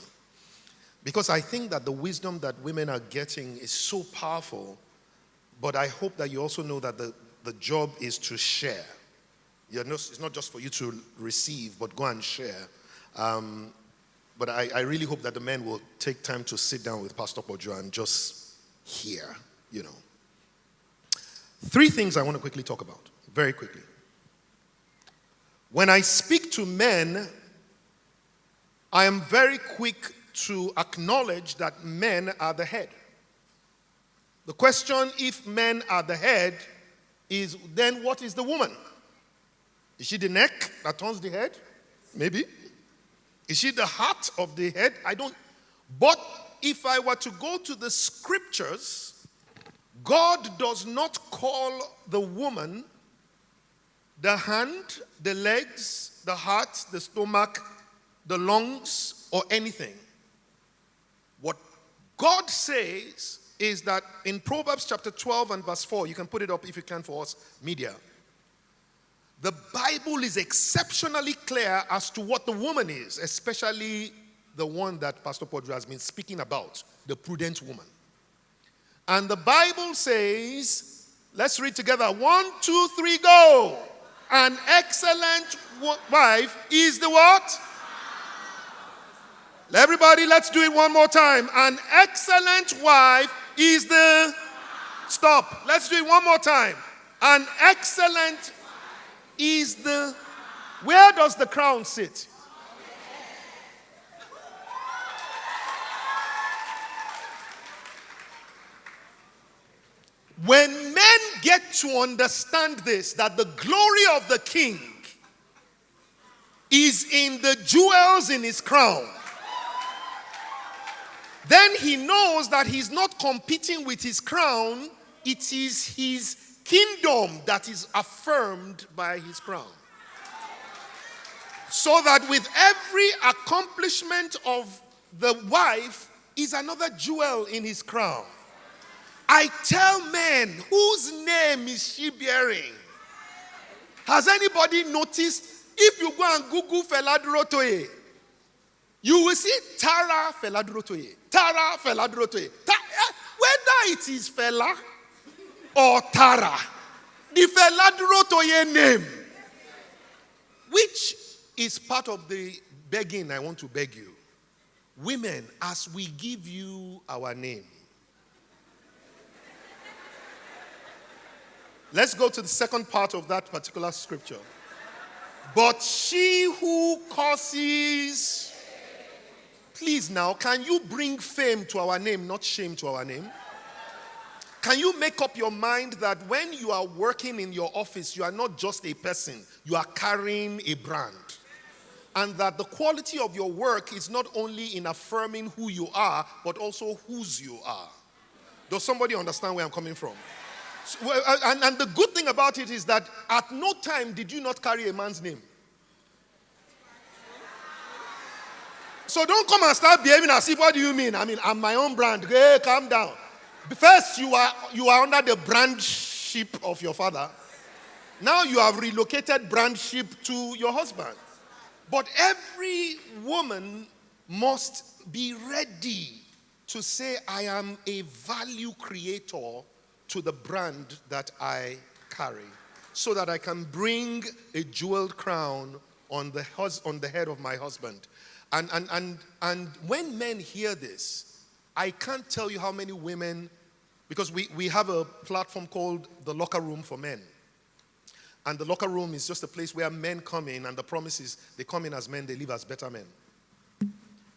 Because I think that the wisdom that women are getting is so powerful, but I hope that you also know that the job is to share. It's not just for you to receive, but go and share. But I really hope that the men will take time to sit down with Pastor Pojo and just hear, 3 things I want to quickly talk about, very quickly. When I speak to men, I am very quick to acknowledge that men are the head. The question, if men are the head, is then what is the woman? Is she the neck that turns the head? Maybe. Is she the heart of the head? I don't. But if I were to go to the scriptures, God does not call the woman the hand, the legs, the heart, the stomach, the lungs, or anything. What God says is that in Proverbs chapter 12 and verse 4, you can put it up if you can for us, media. The Bible is exceptionally clear as to what the woman is, especially the one that Pastor Podri has been speaking about, the prudent woman. And the Bible says, let's read together. 1, 2, 3, go. An excellent wife is the what? Everybody, let's do it one more time. An excellent wife is the... Stop. Let's do it one more time. An excellent is the... Where does the crown sit? When men get to understand this, that the glory of the king is in the jewels in his crown, then he knows that he's not competing with his crown, it is his kingdom that is affirmed by his crown. So that with every accomplishment of the wife is another jewel in his crown. I tell men, whose name is she bearing? Has anybody noticed, if you go and Google Fela Durotoye, you will see Tara Fela Durotoye. Tara Fela Durotoye. Whether it is Fela or Tara, the Fela Durotoye name, which is part of the begging I want to beg you. Women, as we give you our name, let's go to the second part of that particular scripture. But she who causes... Please now, can you bring fame to our name, not shame to our name? Can you make up your mind that when you are working in your office, you are not just a person, you are carrying a brand? And that the quality of your work is not only in affirming who you are, but also whose you are. Does somebody understand where I'm coming from? And the good thing about it is that at no time did you not carry a man's name. So don't come and start behaving as if, what do you mean? I mean, I'm my own brand. Hey, calm down. First, you are under the brandship of your father. Now you have relocated brandship to your husband. But every woman must be ready to say, I am a value creator to the brand that I carry, so that I can bring a jeweled crown on the head of my husband. And when men hear this, I can't tell you how many women, because we have a platform called the Locker Room for Men. And the locker room is just a place where men come in, and the promise is they come in as men, they live as better men.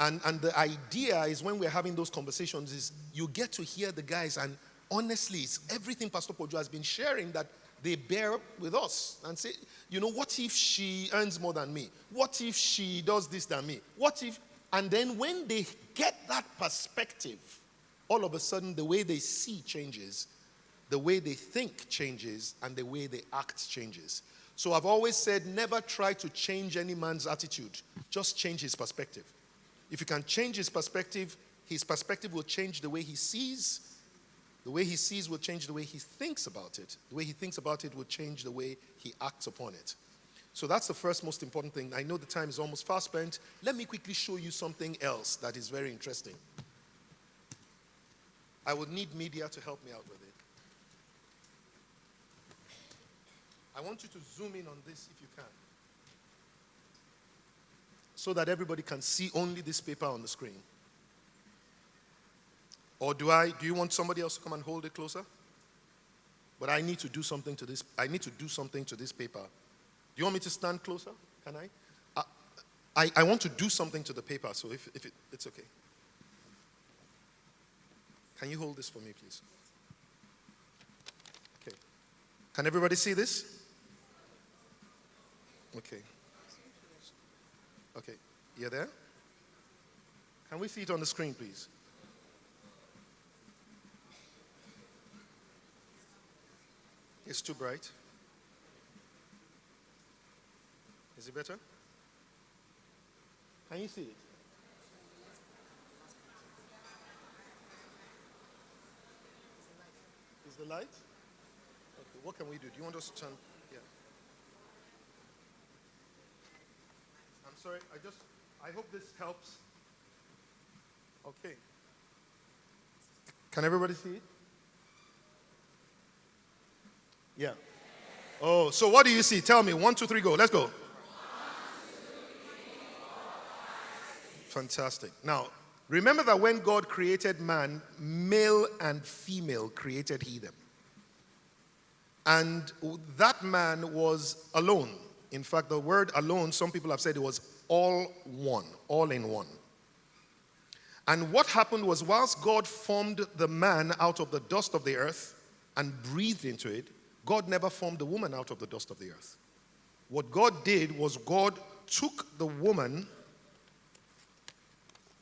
And the idea is when we're having those conversations is you get to hear the guys, and honestly, it's everything Pastor Pojo has been sharing that they bear with us and say, you know, what if she earns more than me? What if she does this than me? What if? And then when they get that perspective, all of a sudden the way they see changes, the way they think changes, and the way they act changes. So I've always said, never try to change any man's attitude. Just change his perspective. If you can change his perspective will change the way he sees. The way he sees will change the way he thinks about it. The way he thinks about it will change the way he acts upon it. So that's the first most important thing. I know the time is almost fast spent. Let me quickly show you something else that is very interesting. I would need media to help me out with it. I want you to zoom in on this if you can, so that everybody can see only this paper on the screen. Or do you want somebody else to come and hold it closer? But I need to do something to this. I need to do something to this paper. Do you want me to stand closer? Can I? I want to do something to the paper, so if it's okay. Can you hold this for me, please? Okay. Can everybody see this? Okay. Okay. You there? Can we see it on the screen, please? It's too bright. Is it better? Can you see it? the light? Okay, what can we do? Do you want us to turn? Yeah. I'm sorry, I hope this helps. Okay. Can everybody see it? Yeah. Oh, so what do you see? Tell me. 1, 2, 3, go. Let's go. Fantastic. Now, remember that when God created man, male and female created he them. And that man was alone. In fact, the word alone, some people have said it was all one, all in one. And what happened was, whilst God formed the man out of the dust of the earth and breathed into it, God never formed the woman out of the dust of the earth. What God did was God took the woman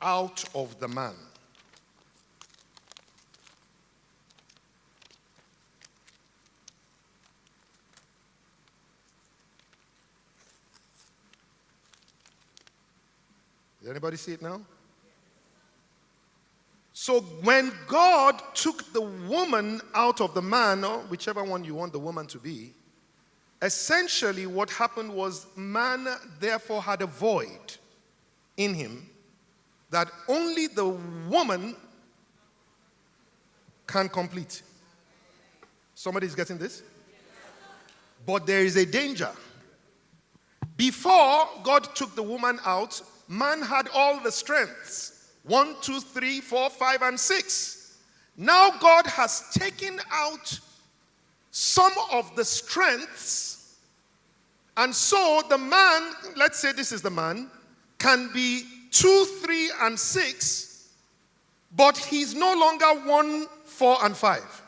out of the man. Does anybody see it now? So when God took the woman out of the man, or whichever one you want the woman to be, essentially what happened was man therefore had a void in him that only the woman can complete. Somebody's getting this? But there is a danger. Before God took the woman out, man had all the strengths. 1, 2, 3, 4, 5, and 6. Now God has taken out some of the strengths, and so the man, let's say this is the man, can be 2, 3, and 6, but he's no longer 1, 4, and 5.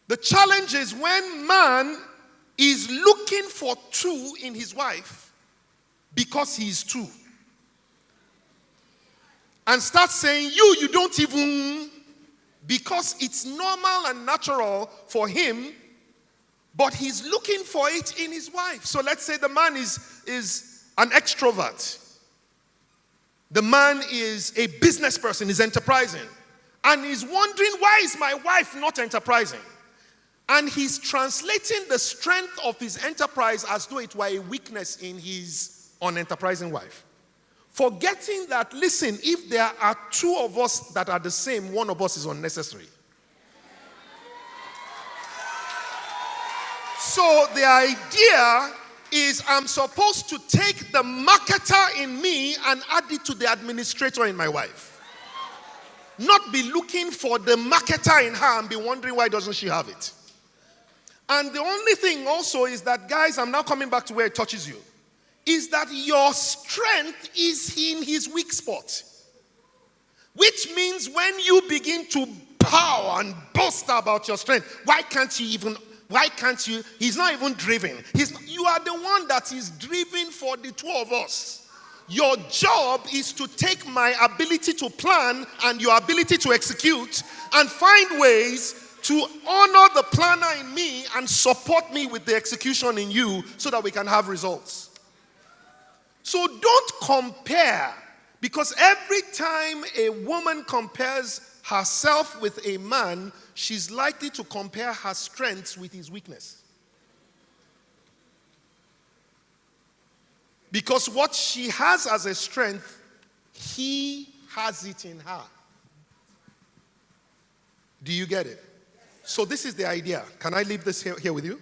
The challenge is when man is looking for 2 in his wife because he's 2. And start saying, you don't even, because it's normal and natural for him, but he's looking for it in his wife. So let's say the man is an extrovert. The man is a business person, is enterprising. And he's wondering, why is my wife not enterprising? And he's translating the strength of his enterprise as though it were a weakness in his unenterprising wife. Forgetting that, listen, if there are 2 of us that are the same, one of us is unnecessary. So the idea is I'm supposed to take the marketer in me and add it to the administrator in my wife. Not be looking for the marketer in her and be wondering why doesn't she have it. And the only thing also is that, guys, I'm now coming back to where it touches you, is that your strength is in his weak spot. Which means when you begin to power and boast about your strength, why can't you, he's not even driven. You are the one that is driven for the 2 of us. Your job is to take my ability to plan and your ability to execute and find ways to honor the planner in me and support me with the execution in you so that we can have results. So don't compare, because every time a woman compares herself with a man, she's likely to compare her strengths with his weakness. Because what she has as a strength, he has it in her. Do you get it? So this is the idea. Can I leave this here with you?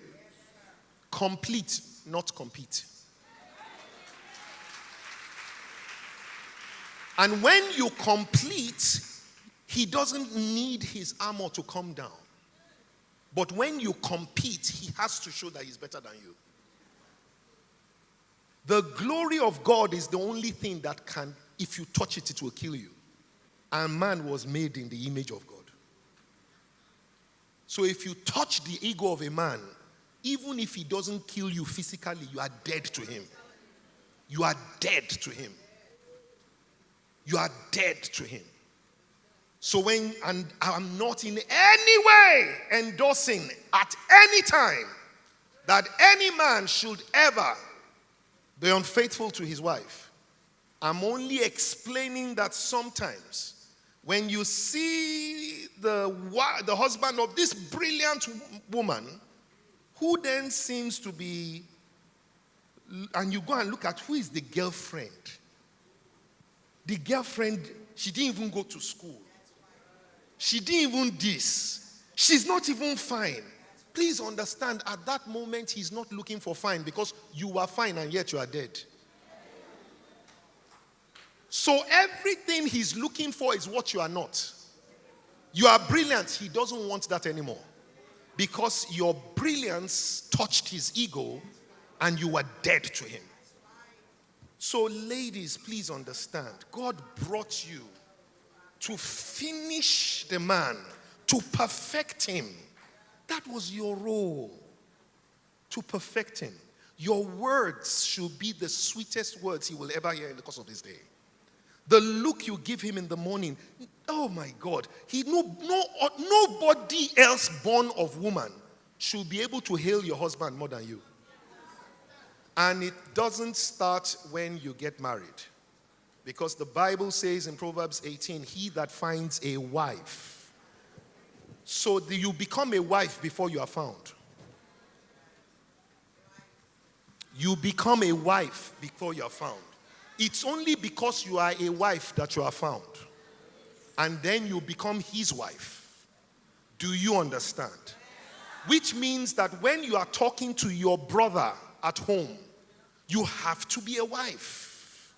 Complete, not compete. And when you complete, he doesn't need his armor to come down. But when you compete, he has to show that he's better than you. The glory of God is the only thing that can, if you touch it, it will kill you. And man was made in the image of God. So if you touch the ego of a man, even if he doesn't kill you physically, you are dead to him. You are dead to him. You are dead to him. So and I'm not in any way endorsing at any time that any man should ever be unfaithful to his wife. I'm only explaining that sometimes When you see the husband of this brilliant woman, who then seems to be, and you go and look at who is the girlfriend. The girlfriend, she didn't even go to school. She didn't even this. She's not even fine. Please understand, at that moment, he's not looking for fine because you are fine and yet you are dead. So everything he's looking for is what you are not. You are brilliant. He doesn't want that anymore. Because your brilliance touched his ego and you were dead to him. So ladies, please understand. God brought you to finish the man, to perfect him. That was your role. To perfect him. Your words should be the sweetest words he will ever hear in the course of his day. The look you give him in the morning, oh my God, nobody else born of woman should be able to hail your husband more than you. And it doesn't start when you get married. Because the Bible says in Proverbs 18, he that finds a wife. So you become a wife before you are found. You become a wife before you are found. It's only because you are a wife that you are found. And then you become his wife. Do you understand? Which means that when you are talking to your brother at home, you have to be a wife.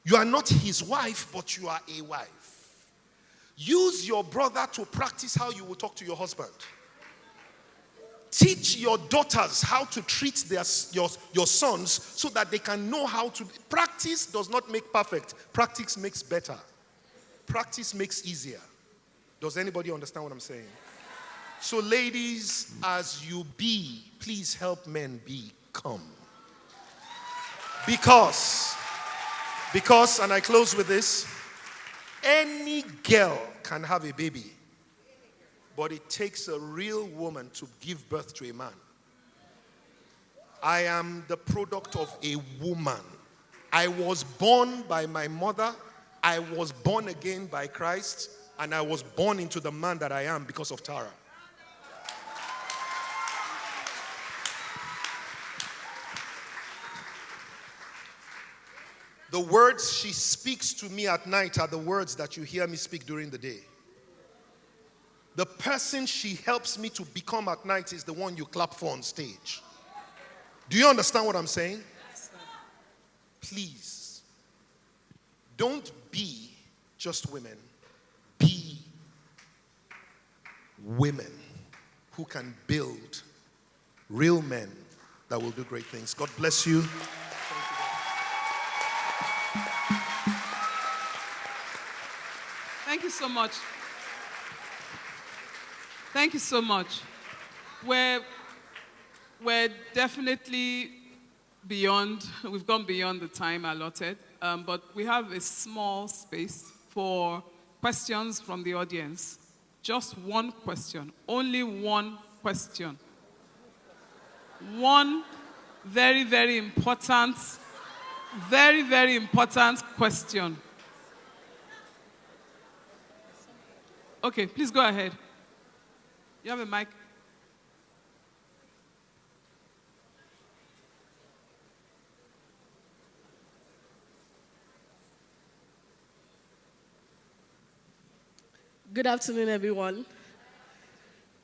You are not his wife, but you are a wife. Use your brother to practice how you will talk to your husband. Teach your daughters how to treat your sons so that they can know how to. Practice does not make perfect. Practice makes better. Practice makes easier. Does anybody understand what I'm saying? So ladies, as you be, please help men become. Because, and I close with this, any girl can have a baby. But it takes a real woman to give birth to a man. I am the product of a woman. I was born by my mother. I was born again by Christ. And I was born into the man that I am because of Tara. The words she speaks to me at night are the words that you hear me speak during the day. The person she helps me to become at night is the one you clap for on stage. Do you understand what I'm saying? Yes, sir. Please, don't be just women. Be women who can build real men that will do great things. God bless you. Thank you so much. Thank you so much. We're definitely beyond, we've gone beyond the time allotted, but we have a small space for questions from the audience. Just one question, only one question. One very, very important question. Okay, please go ahead. You have a mic? Good afternoon, everyone.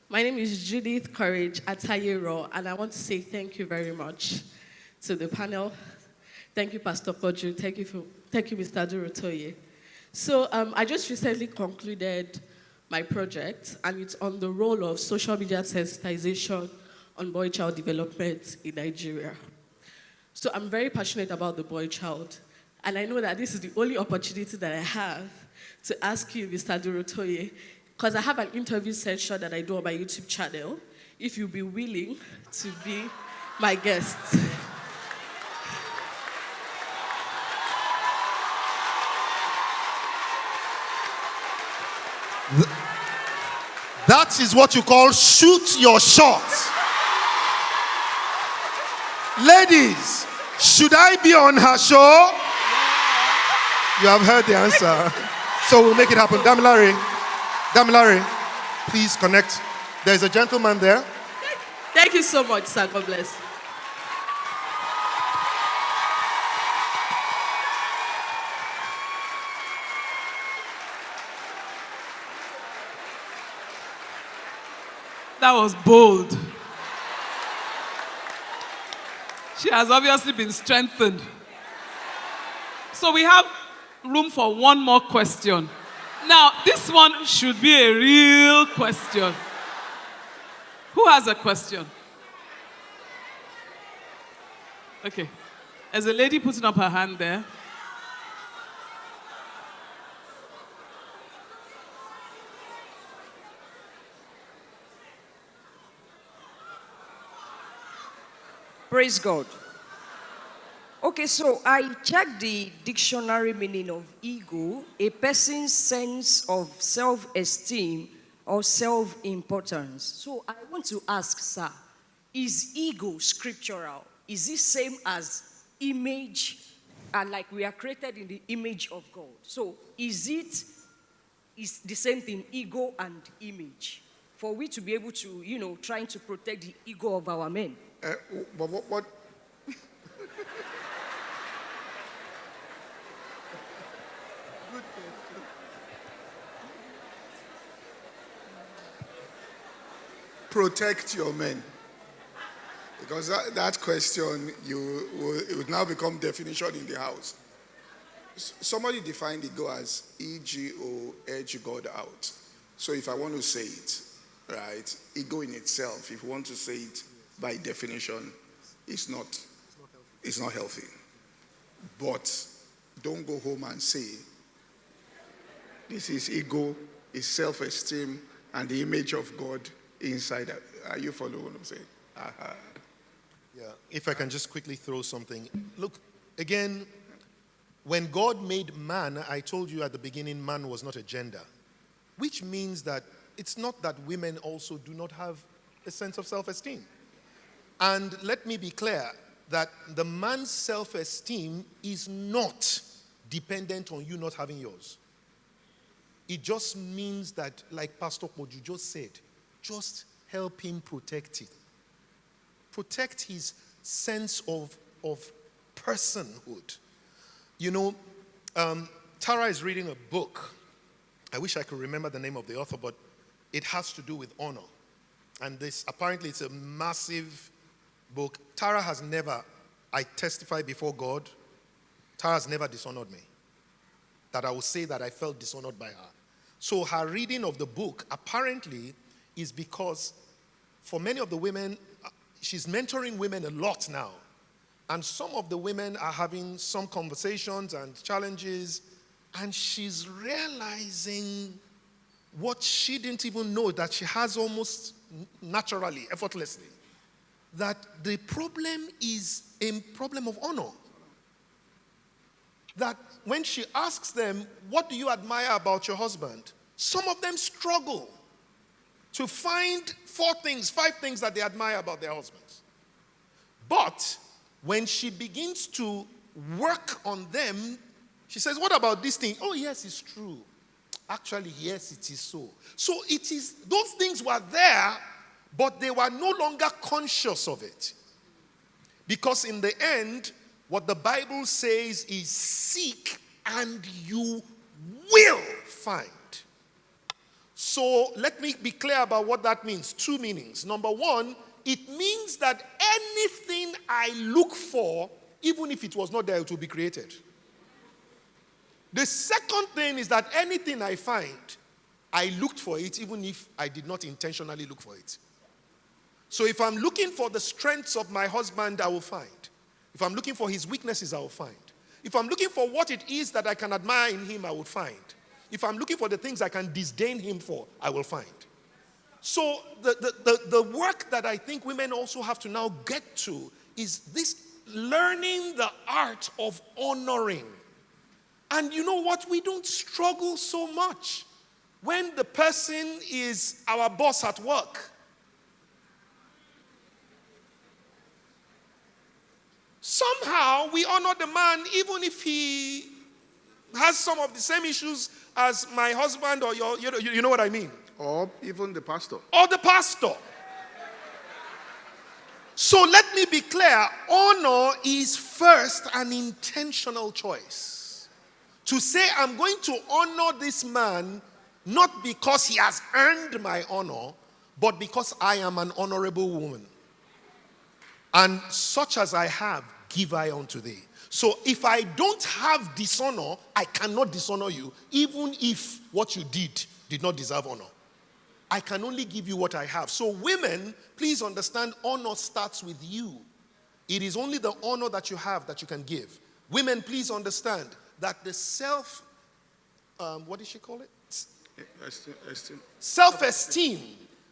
My name is Judith Courage Atayero, and I want to say thank you very much to the panel. Thank you, Pastor Koju. Thank you, Mr. Durotoye. So I just recently concluded my project, and it's on the role of social media sensitization on boy child development in Nigeria. So I'm very passionate about the boy child, and I know that this is the only opportunity that I have to ask you, Mr. Durotoye, because I have an interview session that I do on my YouTube channel, if you'll be willing to be my guest. That is what you call shoot your shot. Ladies, should I be on her show? You have heard the answer. So we'll make it happen. Damilare, please connect. There's a gentleman there. Thank you so much, sir. God bless. That was bold. She has obviously been strengthened. So we have room for one more question. Now, this one should be a real question. Who has a question? Okay. There's a lady putting up her hand there. Praise God. Okay, so I checked the dictionary meaning of ego, a person's sense of self-esteem or self-importance. So I want to ask, sir, is ego scriptural? Is it same as image, and like we are created in the image of God? So is the same thing, ego and image, for we to be able to, trying to protect the ego of our men? What? Protect your men. Because that question, it would now become definition in the house. Somebody defined ego as ego, edge God out. So if I want to say it, right, ego in itself, if you want to say it by definition, it's not healthy. But don't go home and say, this is ego, is self-esteem, and the image of God inside. Are you following what I'm saying? Uh-huh. Yeah, if I can just quickly throw something. Look, again, when God made man, I told you at the beginning, man was not a gender, which means that it's not that women also do not have a sense of self-esteem. And let me be clear that the man's self-esteem is not dependent on you not having yours. It just means that, like Pastor Koju just said, just help him protect it. Protect his sense of personhood. Tara is reading a book. I wish I could remember the name of the author, but it has to do with honor. And this, apparently, it's a massive book. Tara has never, I testify before God, Tara has never dishonored me. That I will say that I felt dishonored by her. So her reading of the book, apparently, is because for many of the women, she's mentoring women a lot now. And some of the women are having some conversations and challenges, and she's realizing what she didn't even know that she has almost naturally, effortlessly. That the problem is a problem of honor. That when she asks them, what do you admire about your husband? Some of them struggle to find 5 things that they admire about their husbands. But when she begins to work on them, she says, what about this thing? Oh, yes, it's true. Actually, yes, it is so. So it is, those things were there, but they were no longer conscious of it. Because in the end, what the Bible says is seek and you will find. So let me be clear about what that means. 2 meanings. Number 1, it means that anything I look for, even if it was not there, it will be created. The second thing is that anything I find, I looked for it, even if I did not intentionally look for it. So if I'm looking for the strengths of my husband, I will find. If I'm looking for his weaknesses, I will find. If I'm looking for what it is that I can admire in him, I will find. If I'm looking for the things I can disdain him for, I will find. So the work that I think women also have to now get to is this learning the art of honoring. And you know what? We don't struggle so much when the person is our boss at work. Somehow we honor the man even if he has some of the same issues as my husband or you know what I mean? Or even the pastor. Or the pastor. So let me be clear, honor is first an intentional choice. To say I'm going to honor this man not because he has earned my honor, but because I am an honorable woman. And such as I have, give I unto thee. So if I don't have dishonor, I cannot dishonor you, even if what you did not deserve honor. I can only give you what I have. So women, please understand, honor starts with you. It is only the honor that you have that you can give. Women, please understand that the what did she call it? Esteem. Self-esteem.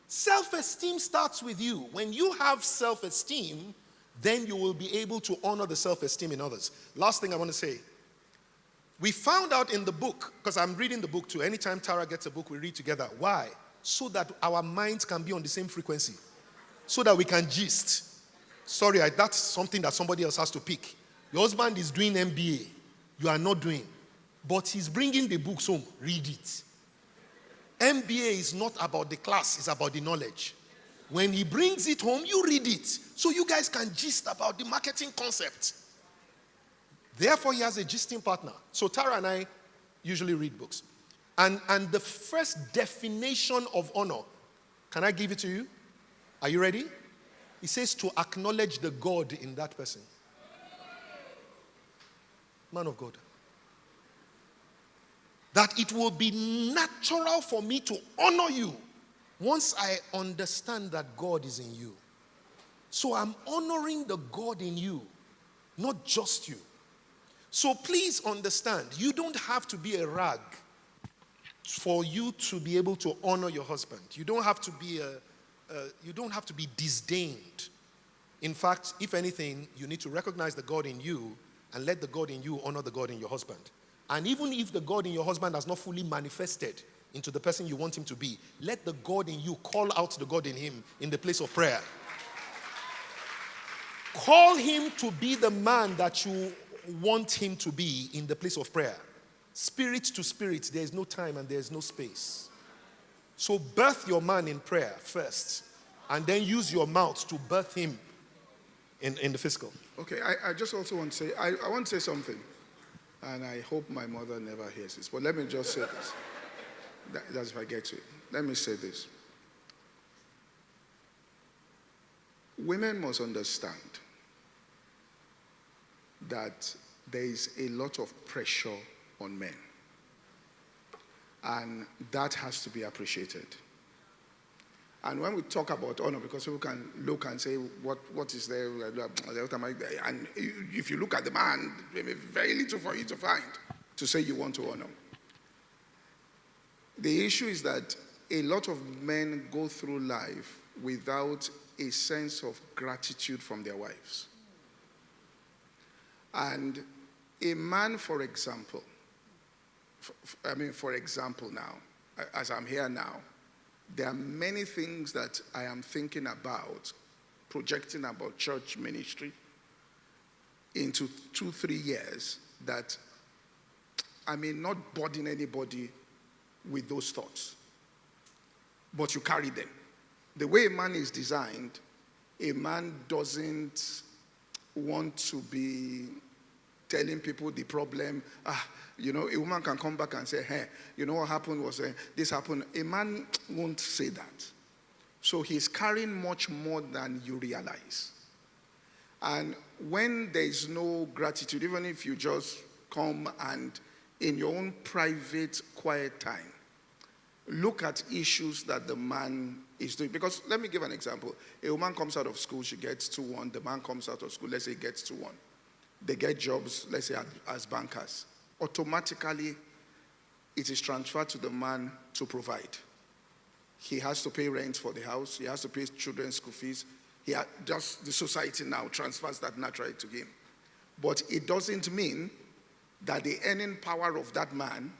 Self-esteem starts with you. When you have self-esteem, then you will be able to honor the self-esteem in others. Last thing I want to say. We found out in the book, because I'm reading the book too. Anytime Tara gets a book, we read together. Why? So that our minds can be on the same frequency. So that we can gist. Sorry, that's something that somebody else has to pick. Your husband is doing MBA. You are not doing. But he's bringing the books home. Read it. MBA is not about the class. It's about the knowledge. When he brings it home, you read it. So you guys can gist about the marketing concept. Therefore, he has a gisting partner. So Tara and I usually read books. And the first definition of honor, can I give it to you? Are you ready? It says to acknowledge the God in that person. Man of God. That it will be natural for me to honor you once I understand that God is in you. So I'm honoring the God in you, not just you. So please understand, you don't have to be a rag for you to be able to honor your husband. You don't have to be disdained. In fact, if anything, you need to recognize the God in you and let the God in you honor the God in your husband. And even if the God in your husband has not fully manifested into the person you want him to be, let the God in you call out the God in him in the place of prayer. Call him to be the man that you want him to be in the place of prayer. Spirit to spirit, there is no time and there is no space. So birth your man in prayer first, and then use your mouth to birth him in the physical. Okay, I just also want to say, I want to say something, and I hope my mother never hears this, but let me just say this. That's if I get to it. Let me say this. Women must understand that there is a lot of pressure on men. And that has to be appreciated. And when we talk about honor, because people can look and say, what is there? And if you look at the man, there may be very little for you to find to say you want to honor. The issue is that a lot of men go through life without a sense of gratitude from their wives. And a man, for example, now, as I'm here now, there are many things that I am thinking about, projecting about church ministry into 2-3 years that I may not burden anybody with those thoughts, but you carry them. The way a man is designed, a man doesn't want to be telling people the problem. A woman can come back and say, hey, you know what happened was this happened. A man won't say that. So he's carrying much more than you realize. And when there is no gratitude, even if you just come and in your own private, quiet time, look at issues that the man is doing. Because let me give an example. A woman comes out of school, she gets 2-1. The man comes out of school, let's say he gets 2-1. They get jobs, let's say as bankers. Automatically, it is transferred to the man to provide. He has to pay rent for the house. He has to pay children's school fees. Just the society now transfers that naturally to him. But it doesn't mean that the earning power of that man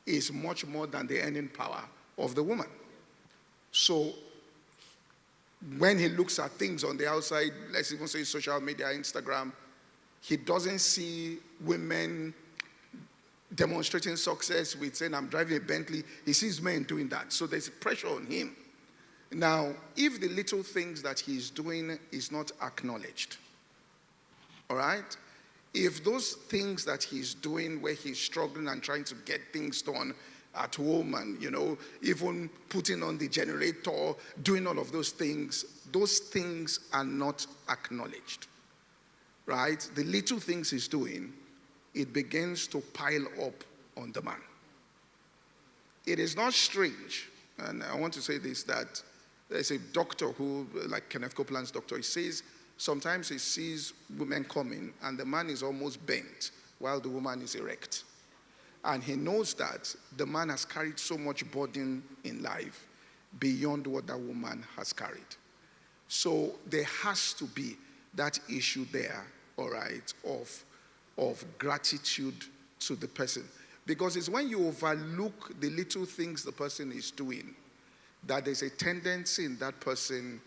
is much more than the earning power of the woman. So when he looks at things on the outside, let's even say social media, Instagram, he doesn't see women demonstrating success with saying, I'm driving a Bentley. He sees men doing that. So there's pressure on him. Now, if the little things that he's doing is not acknowledged, all right? If those things that he's doing where he's struggling and trying to get things done at home and, even putting on the generator, doing all of those things are not acknowledged, right? The little things he's doing, it begins to pile up on the man. It is not strange, and I want to say this, that there's a doctor who, like Kenneth Copeland's doctor, he says sometimes he sees women coming and the man is almost bent while the woman is erect. And he knows that the man has carried so much burden in life beyond what that woman has carried. So there has to be that issue there, all right, of gratitude to the person. Because it's when you overlook the little things the person is doing that there's a tendency in that person,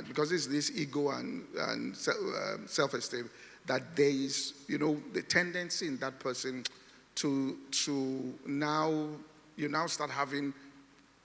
because it's this ego and self-esteem, that there is, the tendency in that person to now start having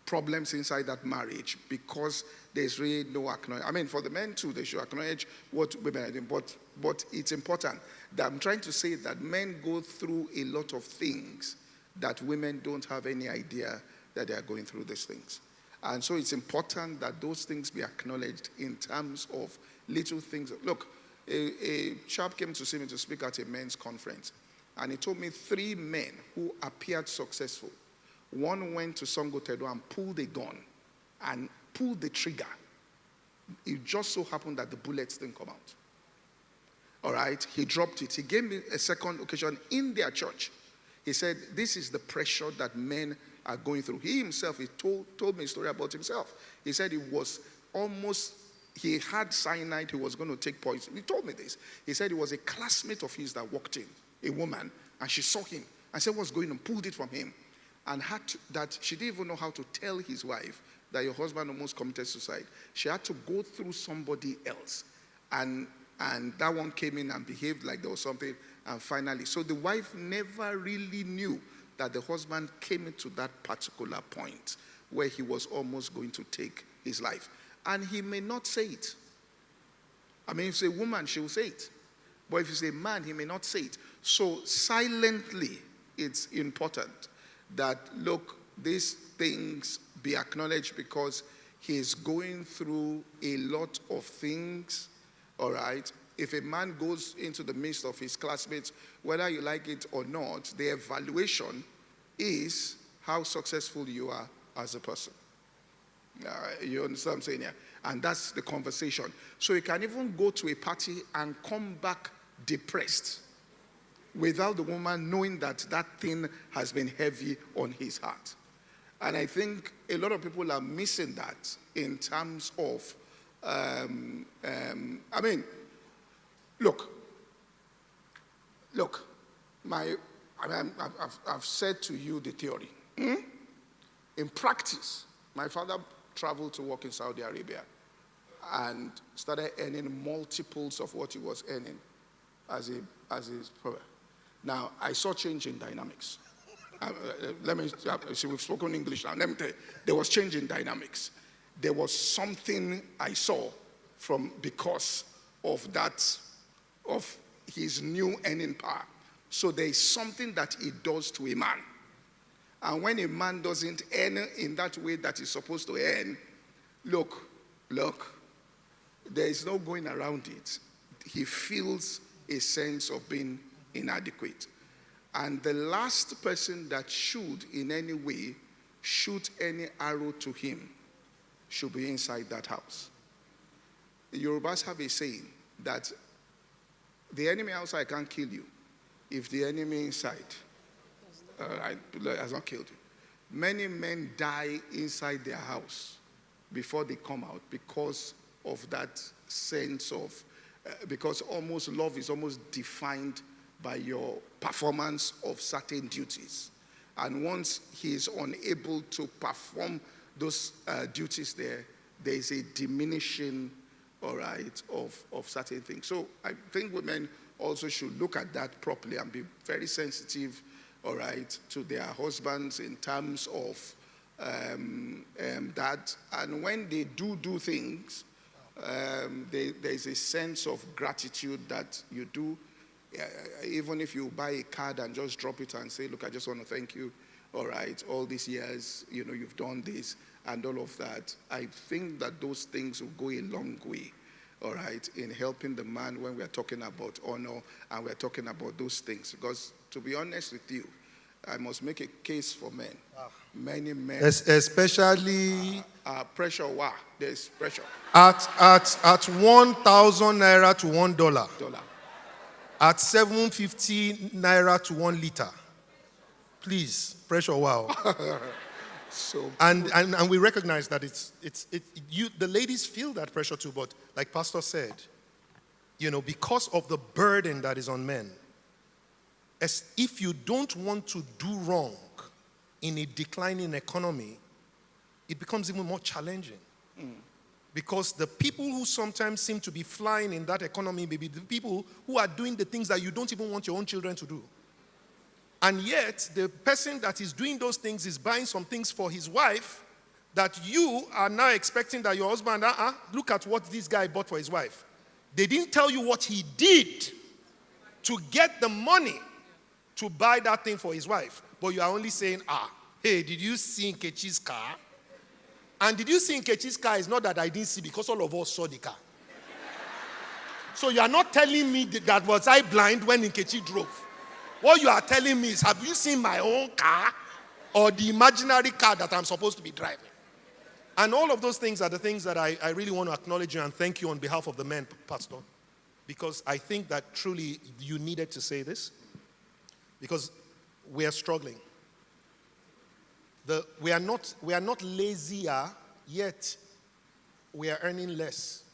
problems inside that marriage because there's really no acknowledgement. I mean, for the men too, they should acknowledge what women are doing, but it's important that I'm trying to say that men go through a lot of things that women don't have any idea that they are going through these things. And so it's important that those things be acknowledged in terms of little things. Look, a chap came to see me to speak at a men's conference, and he told me 3 men who appeared successful. One went to Songo Tedo and pulled a gun and pulled the trigger. It just so happened that the bullets didn't come out. All right, he dropped it. He gave me a second occasion in their church. He said, this is the pressure that men are going through. He himself, he told me a story about himself. He said he had cyanide, he was going to take poison. He told me this. He said it was a classmate of his that walked in, a woman, and she saw him and said, what's going on? Pulled it from him. And that she didn't even know how to tell his wife that your husband almost committed suicide. She had to go through somebody else. And that one came in and behaved like there was something. And finally, so the wife never really knew that the husband came into that particular point where he was almost going to take his life. And he may not say it. I mean, if it's a woman, she will say it. But if it's a man, he may not say it. So silently, it's important that, look, these things be acknowledged because he is going through a lot of things, all right? If a man goes into the midst of his classmates, whether you like it or not, the evaluation is how successful you are as a person. You understand what I'm saying here? And that's the conversation. So you can even go to a party and come back depressed without the woman knowing that that thing has been heavy on his heart. And I think a lot of people are missing that in terms of, Look, I've said to you the theory. In practice, my father traveled to work in Saudi Arabia and started earning multiples of what he was earning as his brother. Now, I saw change in dynamics. We've spoken English now. Let me tell you, there was change in dynamics. There was something I saw because of that, of his new earning power. So there is something that it does to a man. And when a man doesn't earn in that way that he's supposed to earn, look, there is no going around it. He feels a sense of being inadequate. And the last person that should in any way shoot any arrow to him should be inside that house. The Yorubas have a saying that the enemy outside can't kill you if the enemy inside has not killed you. Many men die inside their house before they come out because of that sense of, because almost love is almost defined by your performance of certain duties. And once he is unable to perform those duties there is a diminishing, all right, of certain things. So I think women also should look at that properly and be very sensitive, all right, to their husbands in terms of that. And when they do things, there's a sense of gratitude that you do. Even if you buy a card and just drop it and say, look, I just want to thank you, all right, all these years, you've done this and all of that. I think that those things will go a long way, all right, in helping the man when we're talking about honor and we're talking about those things. Because to be honest with you, I must make a case for men. Many men, especially pressure. Wow, there's pressure. at 1,000 naira to $1. At 750 naira to 1 liter. Please, pressure, wow. So And we recognize that the ladies feel that pressure too, but like Pastor said, because of the burden that is on men, as if you don't want to do wrong in a declining economy, it becomes even more challenging. Because the people who sometimes seem to be flying in that economy may be the people who are doing the things that you don't even want your own children to do. And yet, the person that is doing those things is buying some things for his wife that you are now expecting that your husband, look at what this guy bought for his wife. They didn't tell you what he did to get the money to buy that thing for his wife. But you are only saying, hey, did you see Nkechi's car? And did you see Nkechi's car? It's not that I didn't see because all of us saw the car. So you are not telling me that was I blind when Nkechi drove. What you are telling me is, have you seen my own car or the imaginary car that I'm supposed to be driving? And all of those things are the things that I really want to acknowledge you and thank you on behalf of the men, Pastor. Because I think that truly you needed to say this. Because we are struggling. We are not lazier, yet we are earning less.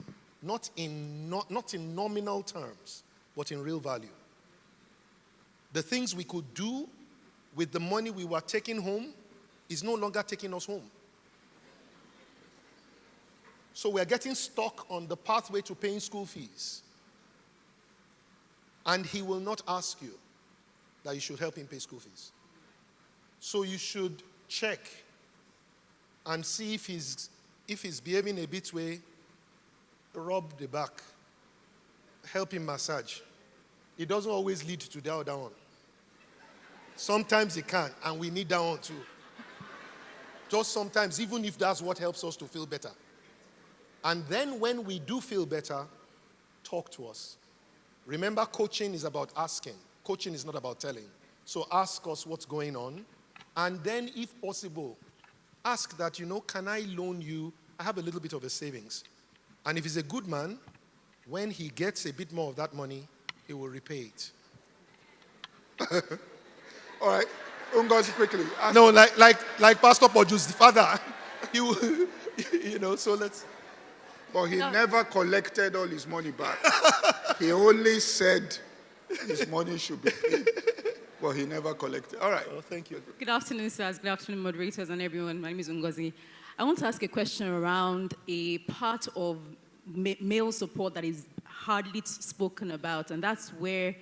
Not in nominal terms, but in real value. The things we could do with the money we were taking home is no longer taking us home. So we are getting stuck on the pathway to paying school fees. And he will not ask you that you should help him pay school fees. So you should check and see if he's behaving a bit way, rub the back, help him massage. It doesn't always lead to the other one. Sometimes it can, and we need that one too. Just sometimes, even if that's what helps us to feel better. And then when we do feel better, talk to us. Remember, coaching is about asking. Coaching is not about telling. So ask us what's going on. And then, if possible, ask that, can I loan you? I have a little bit of a savings. And if he's a good man, when he gets a bit more of that money, he will repay it. all right, Ngozi, quickly. No, like Pastor Poju's father. He will, so let's. But he never collected all his money back. He only said his money should be paid. But he never collected. All right. Oh, thank you. Good afternoon, sirs. Good afternoon, moderators and everyone. My name is Ngozi. I want to ask a question around a part of male support that is hardly spoken about, and that's where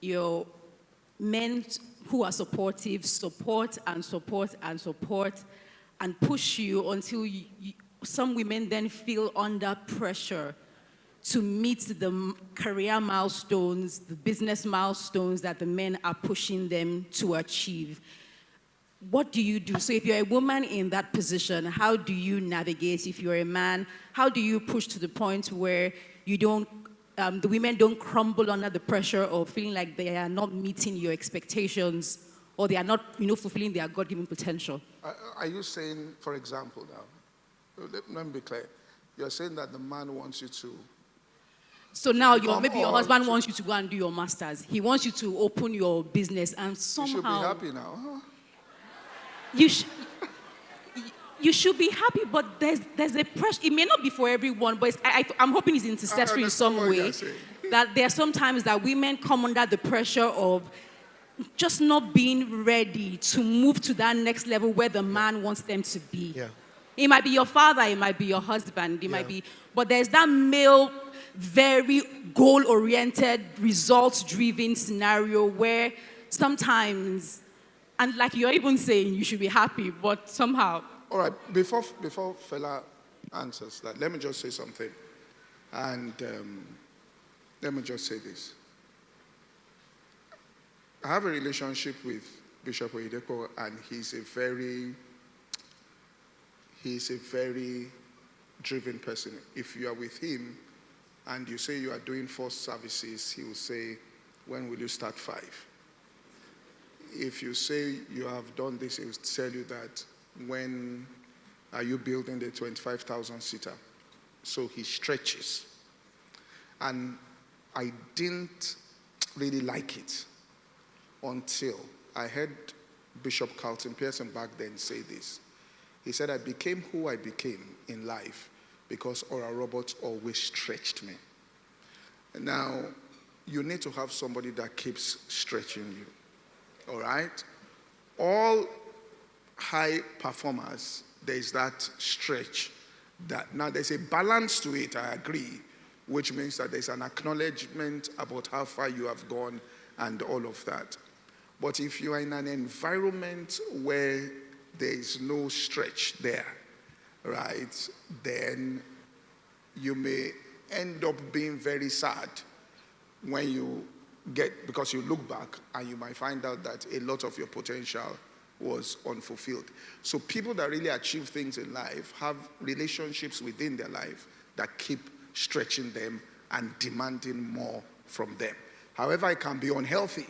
your men who are supportive support and push you until some women then feel under pressure to meet the career milestones, the business milestones that the men are pushing them to achieve. What do you do? So if you're a woman in that position, how do you navigate? If you're a man, how do you push to the point where you don't, the women don't crumble under the pressure of feeling like they are not meeting your expectations or they are not, fulfilling their God-given potential? Are you saying, for example, now, let me be clear. You're saying that the man wants you to. So now maybe your husband wants you to go and do your master's. He wants you to open your business, and somehow you should be happy now, huh? You should be happy, but there's a pressure. It may not be for everyone, but I'm hoping it's intercessory in some way. That there are some times that women come under the pressure of just not being ready to move to that next level where the man wants them to be. Yeah. It might be your father, it might be your husband, it might be, but there's that male, very goal-oriented, results-driven scenario where sometimes And like you're even saying, you should be happy, but somehow. All right, before Fela answers that, let me just say something. And let me just say this. I have a relationship with Bishop Oyedepo, and he's a very driven person. If you are with him and you say you are doing 4 services, he will say, when will you start 5? If you say you have done this, he will tell you that, when are you building the 25,000 seater? So he stretches. And I didn't really like it until I heard Bishop Carlton Pearson back then say this. He said, I became who I became in life because Oral Roberts always stretched me. Now, you need to have somebody that keeps stretching you. All right? All high performers, there's that stretch. Now, there's a balance to it, I agree, which means that there's an acknowledgement about how far you have gone and all of that. But if you are in an environment where there is no stretch there, right, then you may end up being very sad when you because you look back and you might find out that a lot of your potential was unfulfilled. So people that really achieve things in life have relationships within their life that keep stretching them and demanding more from them. However, it can be unhealthy,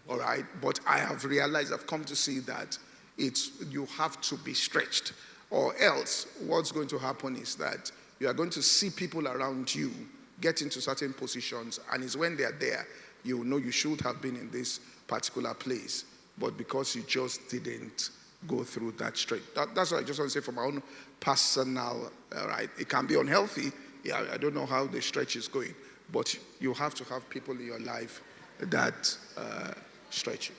all right? But I have realized, I've come to see that you have to be stretched, or else what's going to happen is that you are going to see people around you get into certain positions, and it's when they're there, you know you should have been in this particular place, but because you just didn't go through that stretch. That's what I just want to say from my own personal, right? It can be unhealthy. Yeah, I don't know how the stretch is going, but you have to have people in your life that stretch you.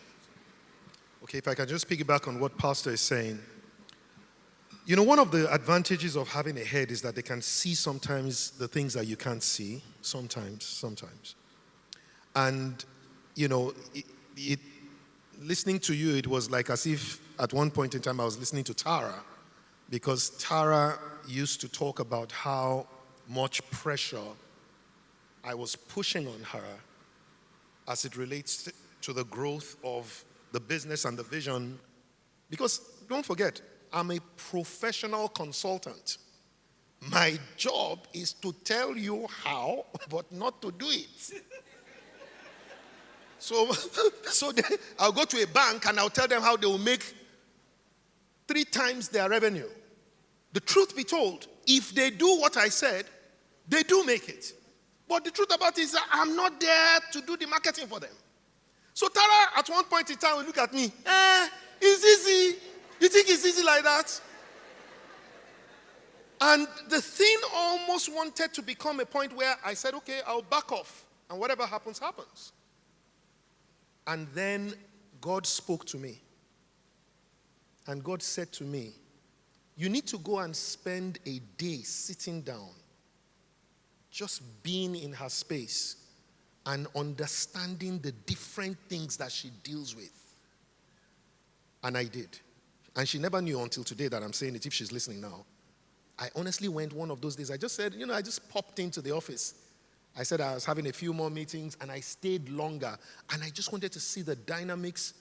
Okay, if I can just piggyback on what Pastor is saying. You know, one of the advantages of having a head is that they can see sometimes the things that you can't see. Sometimes. And, you know, listening to you, it was like as if at one point in time I was listening to Tara, because Tara used to talk about how much pressure I was pushing on her as it relates to the growth of the business and the vision. Because don't forget, I'm a professional consultant. My job is to tell you how, but not to do it. So then I'll go to a bank and I'll tell them how they will make 3 times their revenue. The truth be told, if they do what I said, they do make it. But the truth about it is that I'm not there to do the marketing for them. So Tara, at one point in time, will look at me. It's easy. You think it's easy like that? And the thing almost wanted to become a point where I said, okay, I'll back off. And whatever happens, happens. And then God spoke to me. And God said to me, you need to go and spend a day sitting down, just being in her space and understanding the different things that she deals with. And I did. And she never knew until today that I'm saying it, if she's listening now. I honestly went one of those days. I just said, I just popped into the office. I said I was having a few more meetings, and I stayed longer. And I just wanted to see the dynamics.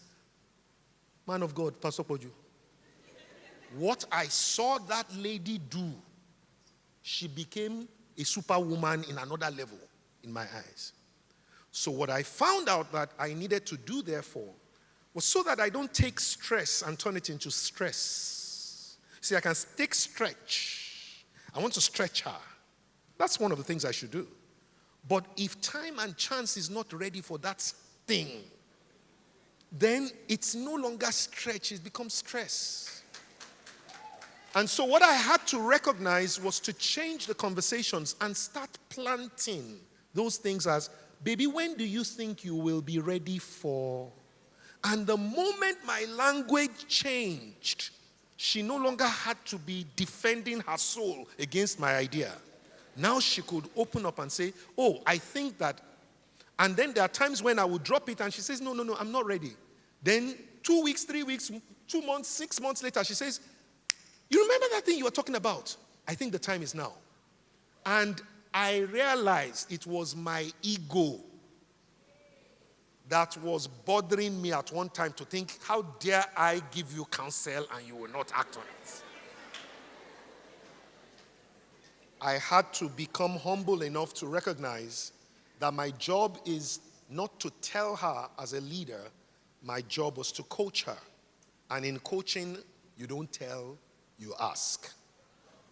Man of God, Pastor Poju. What I saw that lady do, she became a superwoman in another level in my eyes. So what I found out that I needed to do, therefore, was so that I don't take stress and turn it into stress. See, I can take stretch. I want to stretch her. That's one of the things I should do. But if time and chance is not ready for that thing, then it's no longer stretch, it becomes stress. And so what I had to recognize was to change the conversations and start planting those things as, baby, when do you think you will be ready for? And the moment my language changed, she no longer had to be defending her soul against my idea. Now she could open up and say, oh, I think that. And then there are times when I would drop it and she says, no, I'm not ready. Then 2 weeks, 3 weeks, 2 months, 6 months later, she says, you remember that thing you were talking about? I think the time is now. And I realized it was my ego that was bothering me at one time to think, how dare I give you counsel and you will not act on it? I had to become humble enough to recognize that my job is not to tell her as a leader, my job was to coach her. And in coaching, you don't tell, you ask.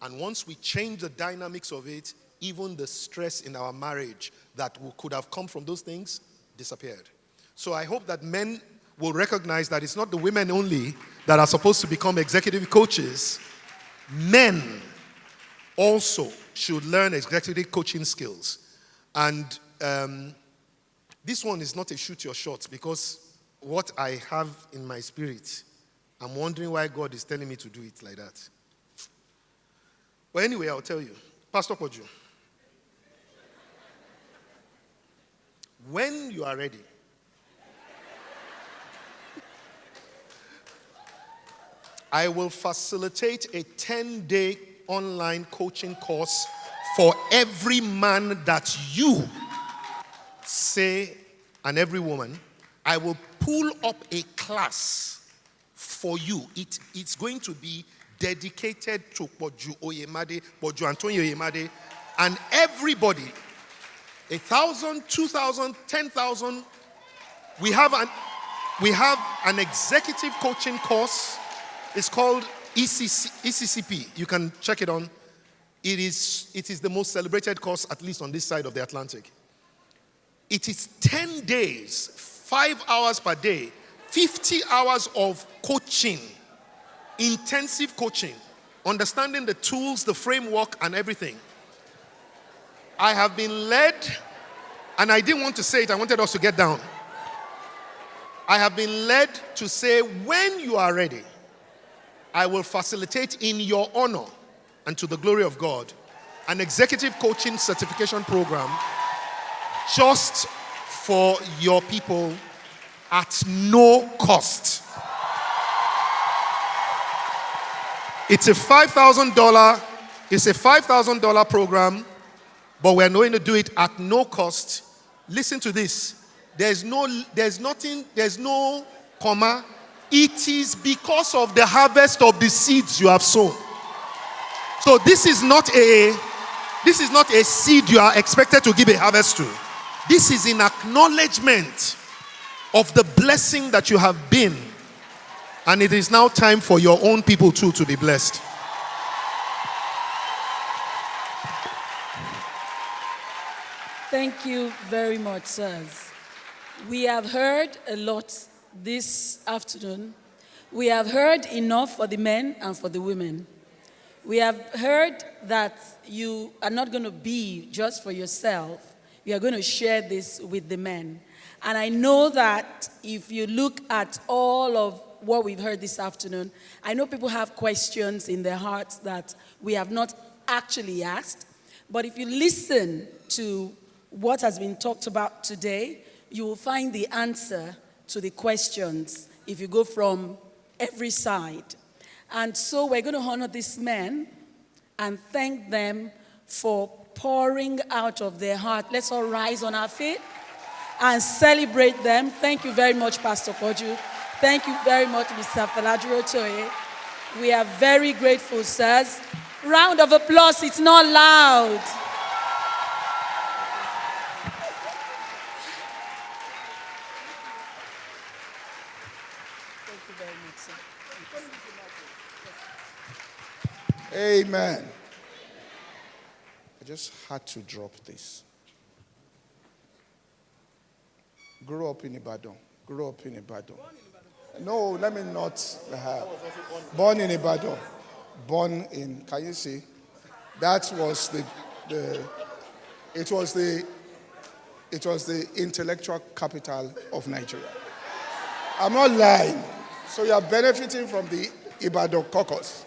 And once we change the dynamics of it, even the stress in our marriage that could have come from those things disappeared. So I hope that men will recognize that it's not the women only that are supposed to become executive coaches. Men also should learn executive coaching skills. And this one is not a shoot your shot, because what I have in my spirit, I'm wondering why God is telling me to do it like that. But anyway, I'll tell you. Pastor Koju, when you are ready, I will facilitate a 10-day online coaching course for every man that you say, and every woman. I will pull up a class for you. It's going to be dedicated to Poju Oyemade, Poju Antonio Oyemade, and everybody. 1,000, 2,000, 10,000. We have an executive coaching course. It's called ECCP. You can check it on. It is the most celebrated course, at least on this side of the Atlantic. It is 10 days, 5 hours per day, 50 hours of coaching, intensive coaching, understanding the tools, the framework, and everything. I have been led, and I didn't want to say it, I wanted us to get down. I have been led to say, when you are ready, I will facilitate in your honor and to the glory of God an executive coaching certification program just for your people at no cost. It's a $5,000 program, but we're going to do it at no cost. Listen to this. There's no comma. It is because of the harvest of the seeds you have sown. So this is not a seed you are expected to give a harvest to. This is in acknowledgement of the blessing that you have been. And it is now time for your own people too to be blessed. Thank you very much, sirs. We have heard a lot this afternoon. We have heard enough for the men and for the women. We have heard that you are not going to be just for yourself. You are going to share this with the men. And I know that if you look at all of what we've heard this afternoon, I know people have questions in their hearts that we have not actually asked. But if you listen to what has been talked about today, you will find the answer to the questions if you go from every side. And so we're going to honor these men and thank them for pouring out of their heart. Let's all rise on our feet and celebrate them. Thank you very much, Pastor Koju. Thank you very much, Mr. Felajuro Toye. We are very grateful, sirs. Round of applause, it's not loud. Thank you very much, sir. Amen. I just had to drop this. Grew up in Ibadan. No, let me not have. Born in Ibadan. Born in, can you see? That was it was the intellectual capital of Nigeria. I'm not lying. So you are benefiting from the Ibadan caucus.